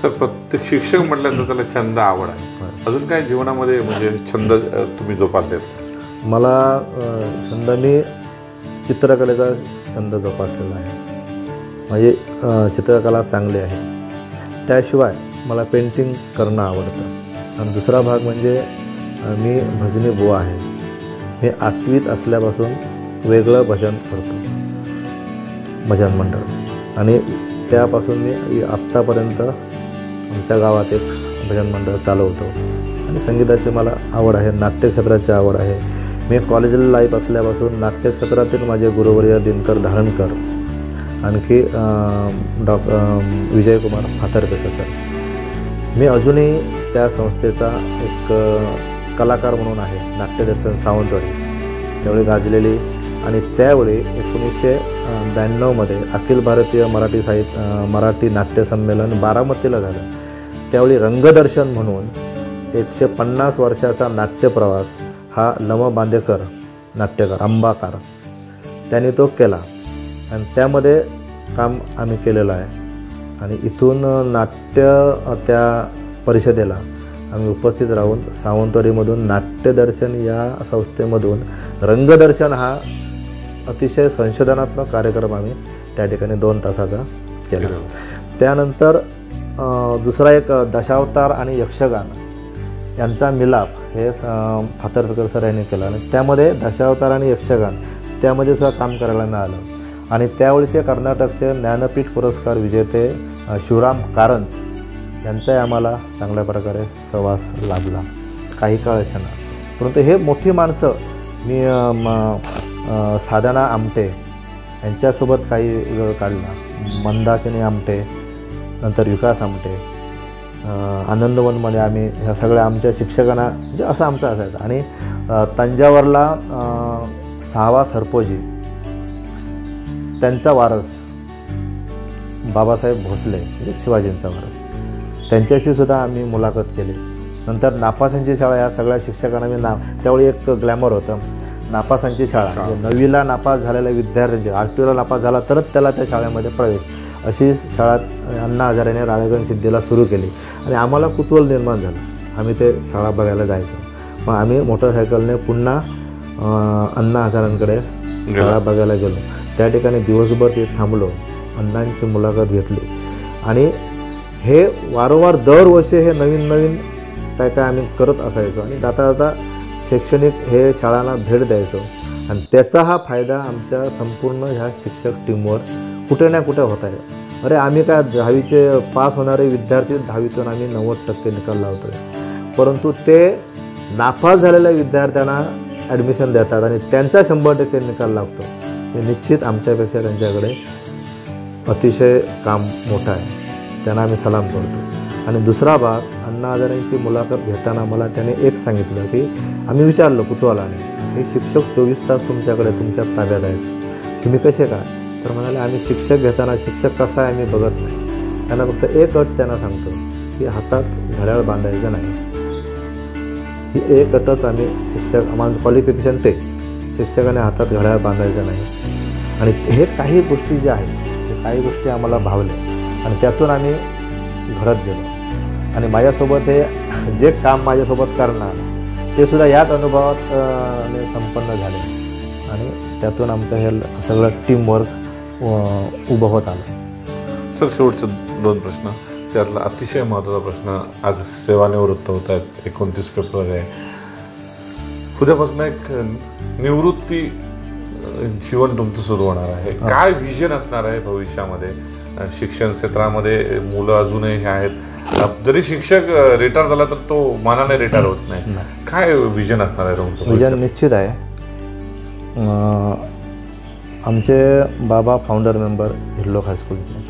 सर प्रत्येक शिक्षक म्हटल्यानंतर त्याला छंद, आवड आहे, अजून काय जीवनामध्ये म्हणजे छंद तुम्ही जोपासलेत? मला छंद, मी चित्रकलेचा छंद जोपासलेला आहे, म्हणजे चित्रकला चांगली आहे. त्याशिवाय मला पेंटिंग करणं आवडतं आणि दुसरा भाग म्हणजे मी भजनी बुवा आहे. मी 8वीत असल्यापासून वेगळं भजन करतो, भजन मंडळ. आणि त्यापासून मी आत्तापर्यंत आमच्या गावात एक भजन मंडळ चालवतो आणि संगीताची मला आवड आहे, नाट्यक्षेत्राची आवड आहे. मी कॉलेज लाईफ असल्यापासून नाट्यक्षेत्रातील माझे गुरुवर्य दिनकर धारणकर, आणखी विजयकुमार फातर्पेकर सर, मी अजूनही त्या संस्थेचा एक कलाकार म्हणून आहे. नाट्यदर्शन सावंतवाडी त्यावेळी गाजलेली, आणि त्यावेळी 1992मध्ये अखिल भारतीय मराठी नाट्य संमेलन बारामतीला झालं. त्यावेळी रंगदर्शन म्हणून 150 वर्षाचा नाट्यप्रवास हा लम बांदेकर नाट्यकार अंबाकार त्यांनी तो केला आणि त्यामध्ये काम आम्ही केलेलं आहे. आणि इथून त्या परिषदेला आम्ही उपस्थित राहून सावंतवाडीमधून नाट्यदर्शन या संस्थेमधून रंगदर्शन हा अतिशय संशोधनात्मक कार्यक्रम आम्ही त्या ठिकाणी 2 तासाचा केला. त्यानंतर दुसरा एक दशावतार आणि यक्षगान यांचा मिलाप हे फातर्पेकर सर यांनी केला आणि त्यामध्ये दशावतार आणि यक्षगान त्यामध्ये सुद्धा काम करायला मिळालं. आणि त्यावेळीचे कर्नाटकचे ज्ञानपीठ पुरस्कार विजेते शिवराम कारंत यांचाही आम्हाला चांगल्या प्रकारे सहवास लाभला काही काळ असताना. परंतु हे मोठी माणसं, मी साधना आमटे यांच्यासोबत काही वेळ काढला, मंदाकिनी आमटे, नंतर विकास आमटे, आनंदवनमध्ये आम्ही ह्या सगळ्या आमच्या शिक्षकांना म्हणजे असं आमचं असायचं. आणि तंजावरला 6वा सरपोजी त्यांचा वारस बाबासाहेब भोसले म्हणजे शिवाजींचा वारस, त्यांच्याशी सुद्धा आम्ही मुलाखत केली. नंतर नापासांची शाळा या सगळ्या शिक्षकांना मी त्यावेळी एक ग्लॅमर होतं, नापासांची शाळा म्हणजे 9वीला नापास झालेल्या विद्यार्थ्यांची 8वीला नापास झाला तरच त्याला त्या शाळेमध्ये प्रवेश, अशी शाळा अण्णा हजारेने राळेगण सिद्धीला सुरू केली. आणि आम्हाला कुतूहल निर्माण झालं, आम्ही ते शाळा बघायला जायचं. मग आम्ही मोटरसायकलने पुन्हा अण्णा हजारांकडे शाळा बघायला गेलो. त्या ठिकाणी दिवसभर ते थांबलो, अण्णांची मुलाखत घेतली. आणि हे वारंवार दरवर्षी हे नवीन काय आम्ही करत असायचो आणि जाता शैक्षणिक हे शाळांना भेट द्यायचो. आणि त्याचा हा फायदा आमच्या संपूर्ण ह्या शिक्षक टीमवर कुठे ना कुठे होत आहे. अरे आम्ही काय 10वीचे पास होणारे विद्यार्थी 10वीतून आम्ही 90% निकाल लावतो आहे, परंतु ते नापास झालेल्या विद्यार्थ्यांना ॲडमिशन देतात आणि त्यांचा 100% निकाल लागतो. हे निश्चित आमच्यापेक्षा त्यांच्याकडे अतिशय काम मोठं आहे, त्यांना आम्ही सलाम करतो. आणि दुसरा भाग, अण्णा हजारेंची मुलाखत घेताना मला त्याने एक सांगितलं की आम्ही विचारलं कुतूहलाने, हे शिक्षक 24 तास तुमच्याकडे तुमच्या ताब्यात आहेत, तुम्ही कसे काय? तर म्हणाले आम्ही शिक्षक घेताना शिक्षक कसा आहे आम्ही बघत नाही, त्यांना फक्त एक अट त्यांना सांगतो की हातात घड्याळ बांधायचं नाही. ही एक अटच आम्ही शिक्षक, आम्हाला क्वालिफिकेशन ते शिक्षकाने हातात घड्याळ बांधायचं नाही. आणि हे काही गोष्टी ज्या आहेत ते काही गोष्टी आम्हाला भावल्या आणि त्यातून आम्ही घडत गेलो. आणि माझ्यासोबत हे जे काम माझ्यासोबत करणार ते सुद्धा याच अनुभवात संपन्न झाले आणि त्यातून आमचं हे सगळं टीमवर्क उभं होत आलं. सर, शेवटचे 2 प्रश्न. त्यातला अतिशय महत्त्वाचा प्रश्न, आज सेवानिवृत्त होत आहेत, 29 फेब्रुवारी आहे, उद्यापासून एक निवृत्ती जीवन तुमचं सुरू होणार आहे. काय विजन असणार आहे भविष्यामध्ये? शिक्षण क्षेत्रामध्ये मुलं अजूनही हे आहेत, जरी शिक्षक रिटायर झाला तर तो मनाने रिटायर होत नाही, काय विजन असणार आहे तुमचं? विजन निश्चित आहे. आमचे बाबा फाउंडर मेंबर हिरलोक हायस्कूलचे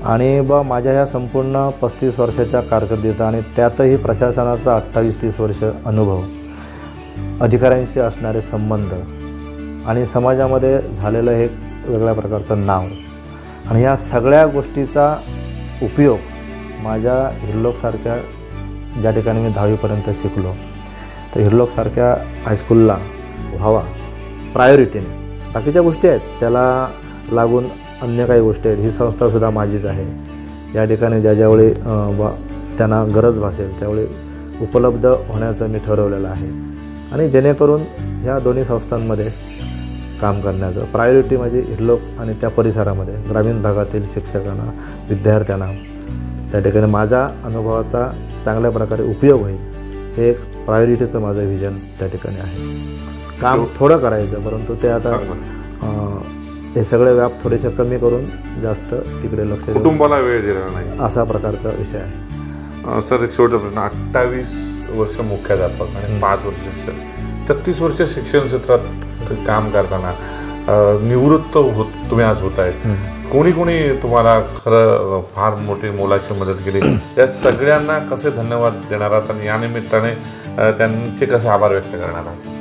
आणि माझ्या ह्या संपूर्ण 35 वर्षाच्या कारकिर्दीत आणि त्यातही प्रशासनाचा 28-30 वर्ष अनुभव, अधिकाऱ्यांशी असणारे संबंध आणि समाजामध्ये झालेलं हे वेगळ्या प्रकारचं नाव आणि ह्या सगळ्या गोष्टीचा उपयोग माझ्या हिरलोकसारख्या ज्या ठिकाणी मी 10वीपर्यंत शिकलो तर हिरलोकसारख्या हायस्कूलला व्हावा प्रायोरिटीने. बाकीच्या गोष्टी आहेत त्याला लागून अन्य काही गोष्टी आहेत. ही संस्थासुद्धा माझीच आहे. या ठिकाणी ज्यावेळी त्यांना गरज भासेल त्यावेळी उपलब्ध होण्याचं मी ठरवलेलं आहे आणि जेणेकरून ह्या दोन्ही संस्थांमध्ये काम करण्याचं प्रायोरिटी माझी हिरलोक आणि त्या परिसरामध्ये ग्रामीण भागातील शिक्षकांना, विद्यार्थ्यांना त्या ठिकाणी माझा अनुभवाचा चांगल्या प्रकारे उपयोग होईल हे एक प्रायोरिटीचं माझं विजन त्या ठिकाणी आहे. काम थोडं करायचं परंतु ते आता हे सगळे व्याप थोडेसे कमी करून जास्त तिकडे लक्ष देऊन कुटुंबाला वेळ दिला नाही असा प्रकारचा विषय आहे. सर एक शेवटचा प्रश्न, 28 वर्ष मुख्याध्यापक आणि 5 वर्ष 33 वर्ष शिक्षण क्षेत्रात काम करताना निवृत्त तुम्ही आज होत आहेत, कोणी कोणी तुम्हाला खरं फार मोठी मोलाची मदत केली, या सगळ्यांना कसे धन्यवाद देणार आहात आणि या निमित्ताने त्यांचे कसे आभार व्यक्त करणार आहात?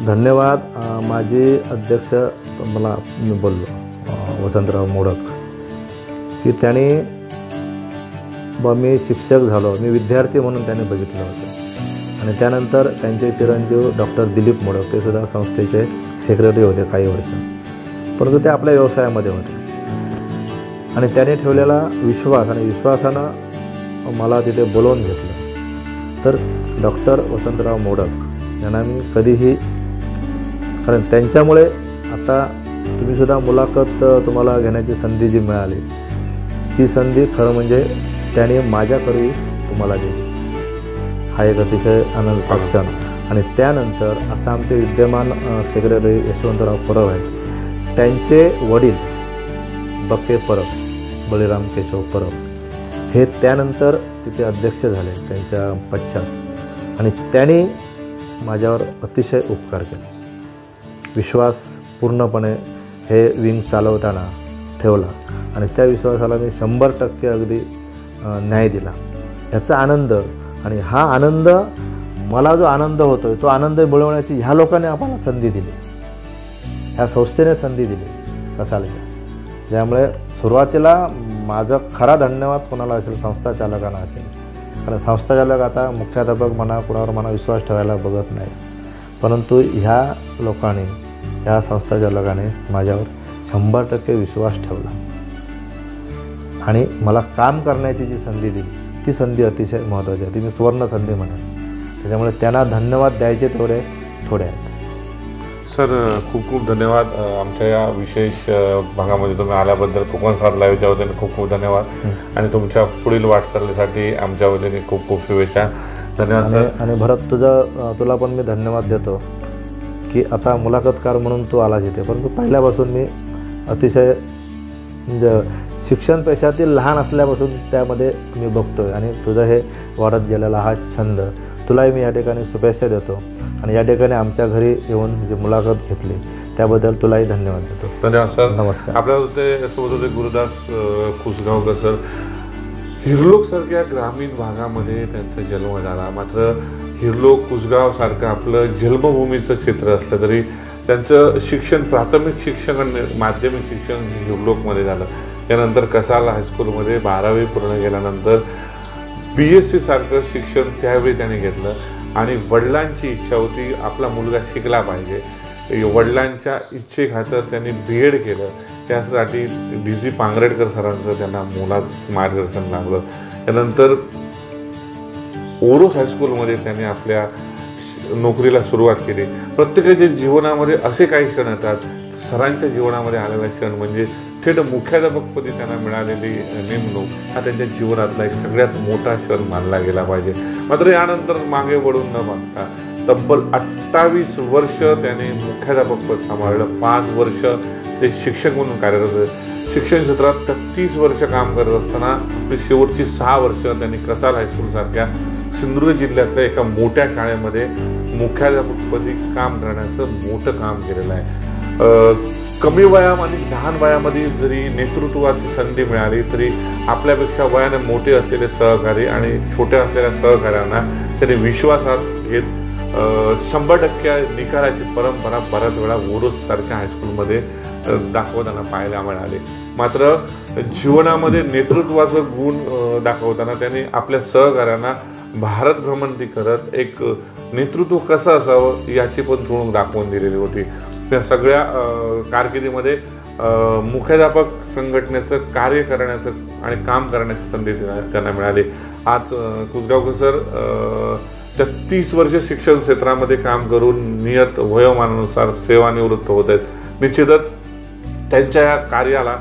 धन्यवाद. माझे अध्यक्ष मला मी बोललो वसंतराव मोडक, की त्याने मी शिक्षक झालो, मी विद्यार्थी म्हणून त्याने बघितलं होतं आणि त्यानंतर त्यांचे चिरंजीव डॉक्टर दिलीप मोडक, ते सुद्धा संस्थेचे सेक्रेटरी होते काही वर्ष, परंतु ते आपल्या व्यवसायामध्ये होते आणि त्याने ठेवलेला विश्वास आणि विश्वासानं मला तिथे बोलवून घेतलं. तर डॉक्टर वसंतराव मोडक यांना मी कधीही, कारण त्यांच्यामुळे आता तुम्ही सुद्धा मुलाखत तुम्हाला घेण्याची संधी जी मिळाली, ती संधी खरं म्हणजे त्याने माझ्याकडे तुम्हाला दिली. हा एक अतिशय आनंदाचा क्षण. आणि त्यानंतर आता आमचे विद्यमान सेक्रेटरी यशवंतराव परब आहेत, त्यांचे वडील बक्के परब, बळीराम केशव परब, हे त्यानंतर तिथे अध्यक्ष झाले त्यांच्या पश्चात आणि त्यांनी माझ्यावर अतिशय उपकार केले. विश्वास पूर्णपणे हे विंग चालवताना ठेवला आणि त्या विश्वासाला मी 100% अगदी न्याय दिला. याचा आनंद, आणि हा आनंद, मला जो आनंद होतो आहे तो आनंद मिळवण्याची ह्या लोकांनी आम्हाला संधी दिली, ह्या संस्थेने संधी दिली कसालच्या. ज्यामुळे सुरुवातीला माझा खरा धन्यवाद कोणाला असेल, संस्था चालकांना असेल, कारण संस्था चालक आता मुख्याध्यापक म्हणा कुणावर म्हणा विश्वास ठेवायला बघत नाही, परंतु ह्या लोकांनी, ह्या संस्था चालकाने माझ्यावर 100% विश्वास ठेवला आणि मला काम करण्याची जी संधी दिली, ती संधी अतिशय महत्त्वाची आहे, ती मी सुवर्ण संधी म्हणेन. त्याच्यामुळे त्यांना धन्यवाद द्यायचे तेवढे थोडे आहेत. सर खूप खूप धन्यवाद. आमच्या या विशेष भागामध्ये तुम्ही आल्याबद्दल कोकण 7 लाईव्हच्या वतीने खूप खूप धन्यवाद आणि तुमच्या पुढील वाटचालीसाठी आमच्या वतीने खूप खूप शुभेच्छा. धन्यवाद सर. आणि भरत, तुला पण मी धन्यवाद देतो की आता मुलाखतकार म्हणून तू आलाच इथे, परंतु पहिल्यापासून मी अतिशय म्हणजे शिक्षण पेशातील लहान असल्यापासून त्यामध्ये मी बघतो आहे आणि तुझं हे वाढत गेलेला हा छंद, तुलाही मी या ठिकाणी शुभेच्छा देतो आणि या ठिकाणी आमच्या घरी येऊन जी मुलाखत घेतली त्याबद्दल तुलाही धन्यवाद देतो. धन्यवाद सर. नमस्कार. आपल्या सोबत होते गुरुदास कुसगावकर सर. हिरलोकसारख्या ग्रामीण भागामध्ये त्यांचा जन्म झाला, मात्र हिरलोक कुसगावसारखं आपलं जन्मभूमीचं क्षेत्र असलं तरी त्यांचं शिक्षण, प्राथमिक शिक्षण आणि माध्यमिक शिक्षण हिरलोकमध्ये झालं. त्यानंतर कसाल हायस्कूलमध्ये 12वी पूर्ण केल्यानंतर BSc सारखं शिक्षण त्यावेळी त्याने घेतलं आणि वडिलांची इच्छा होती आपला मुलगा शिकला पाहिजे. वडिलांच्या इच्छेखातर त्यांनी B.Ed केलं. त्यासाठी D.C. पांगरेडकर सरांचं त्यांना मोलाचं मार्गदर्शन लागलं. त्यानंतर ओरोस हायस्कूलमध्ये त्यांनी आपल्या नोकरीला सुरुवात केली. प्रत्येकाच्या जीवनामध्ये असे काही क्षण येतात, सरांच्या जीवनामध्ये आलेला क्षण म्हणजे थेट मुख्याध्यापकपदी त्यांना मिळालेली नेमणूक हा त्यांच्या जीवनातला एक सगळ्यात मोठा क्षण मानला गेला पाहिजे. मात्र यानंतर मागे वळून न बघता तब्बल 28 वर्ष त्याने मुख्याध्यापकपद सांभाळलं. 5 वर्ष ते शिक्षक म्हणून कार्यरत होते. शिक्षण क्षेत्रात 33 वर्ष काम करत असताना आपली शेवटची 6 वर्ष त्यांनी कसाल हायस्कूलसारख्या सिंधुदुर्ग जिल्ह्यातल्या एका मोठ्या शाळेमध्ये मुख्याध्यापकपदी काम करण्याचं मोठं काम केलेलं आहे. कमी वयात आणि लहान वयामध्ये जरी नेतृत्वाची संधी मिळाली तरी आपल्यापेक्षा वयाने मोठे असलेले सहकारी आणि छोट्या असलेल्या सहकाऱ्यांना त्यांनी विश्वासात घेत 100% निकालाची परंपरा बऱ्याच वेळा ओरोससारख्या हायस्कूलमध्ये दाखवताना पाहायला मिळाले. मात्र जीवनामध्ये नेतृत्वाचं गुण दाखवताना त्यांनी आपल्या सहकाऱ्यांना भारत भ्रमंती करत एक नेतृत्व कसं असावं याची पण चुणूक दाखवून दिलेली होती. त्या सगळ्या कारकिर्दीमध्ये मुख्याध्यापक संघटनेचं कार्य करण्याचं आणि काम करण्याची संधी त्यांना मिळाली. आज कुसगावकर सर 33 वर्ष शिक्षण क्षेत्रामध्ये काम करून नियत वयोमानानुसार सेवानिवृत्त होत आहेत. निश्चितच त्यांच्या या कार्याला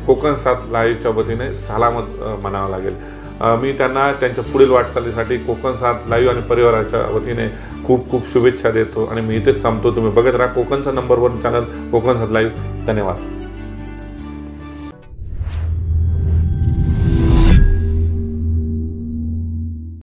कोकण 7 लाईव्हच्या वतीने सलामत म्हणावं लागेल. मी त्यांना त्यांच्या पुढील वाटचालीसाठी कोकण 7 लाईव्ह आणि परिवाराच्या वतीने खूप खूप शुभेच्छा देतो आणि मी इथेच थांबतो. तुम्ही बघत राहा कोकणचा नंबर 1 चॅनल कोकण 7 लाईव्ह. धन्यवाद.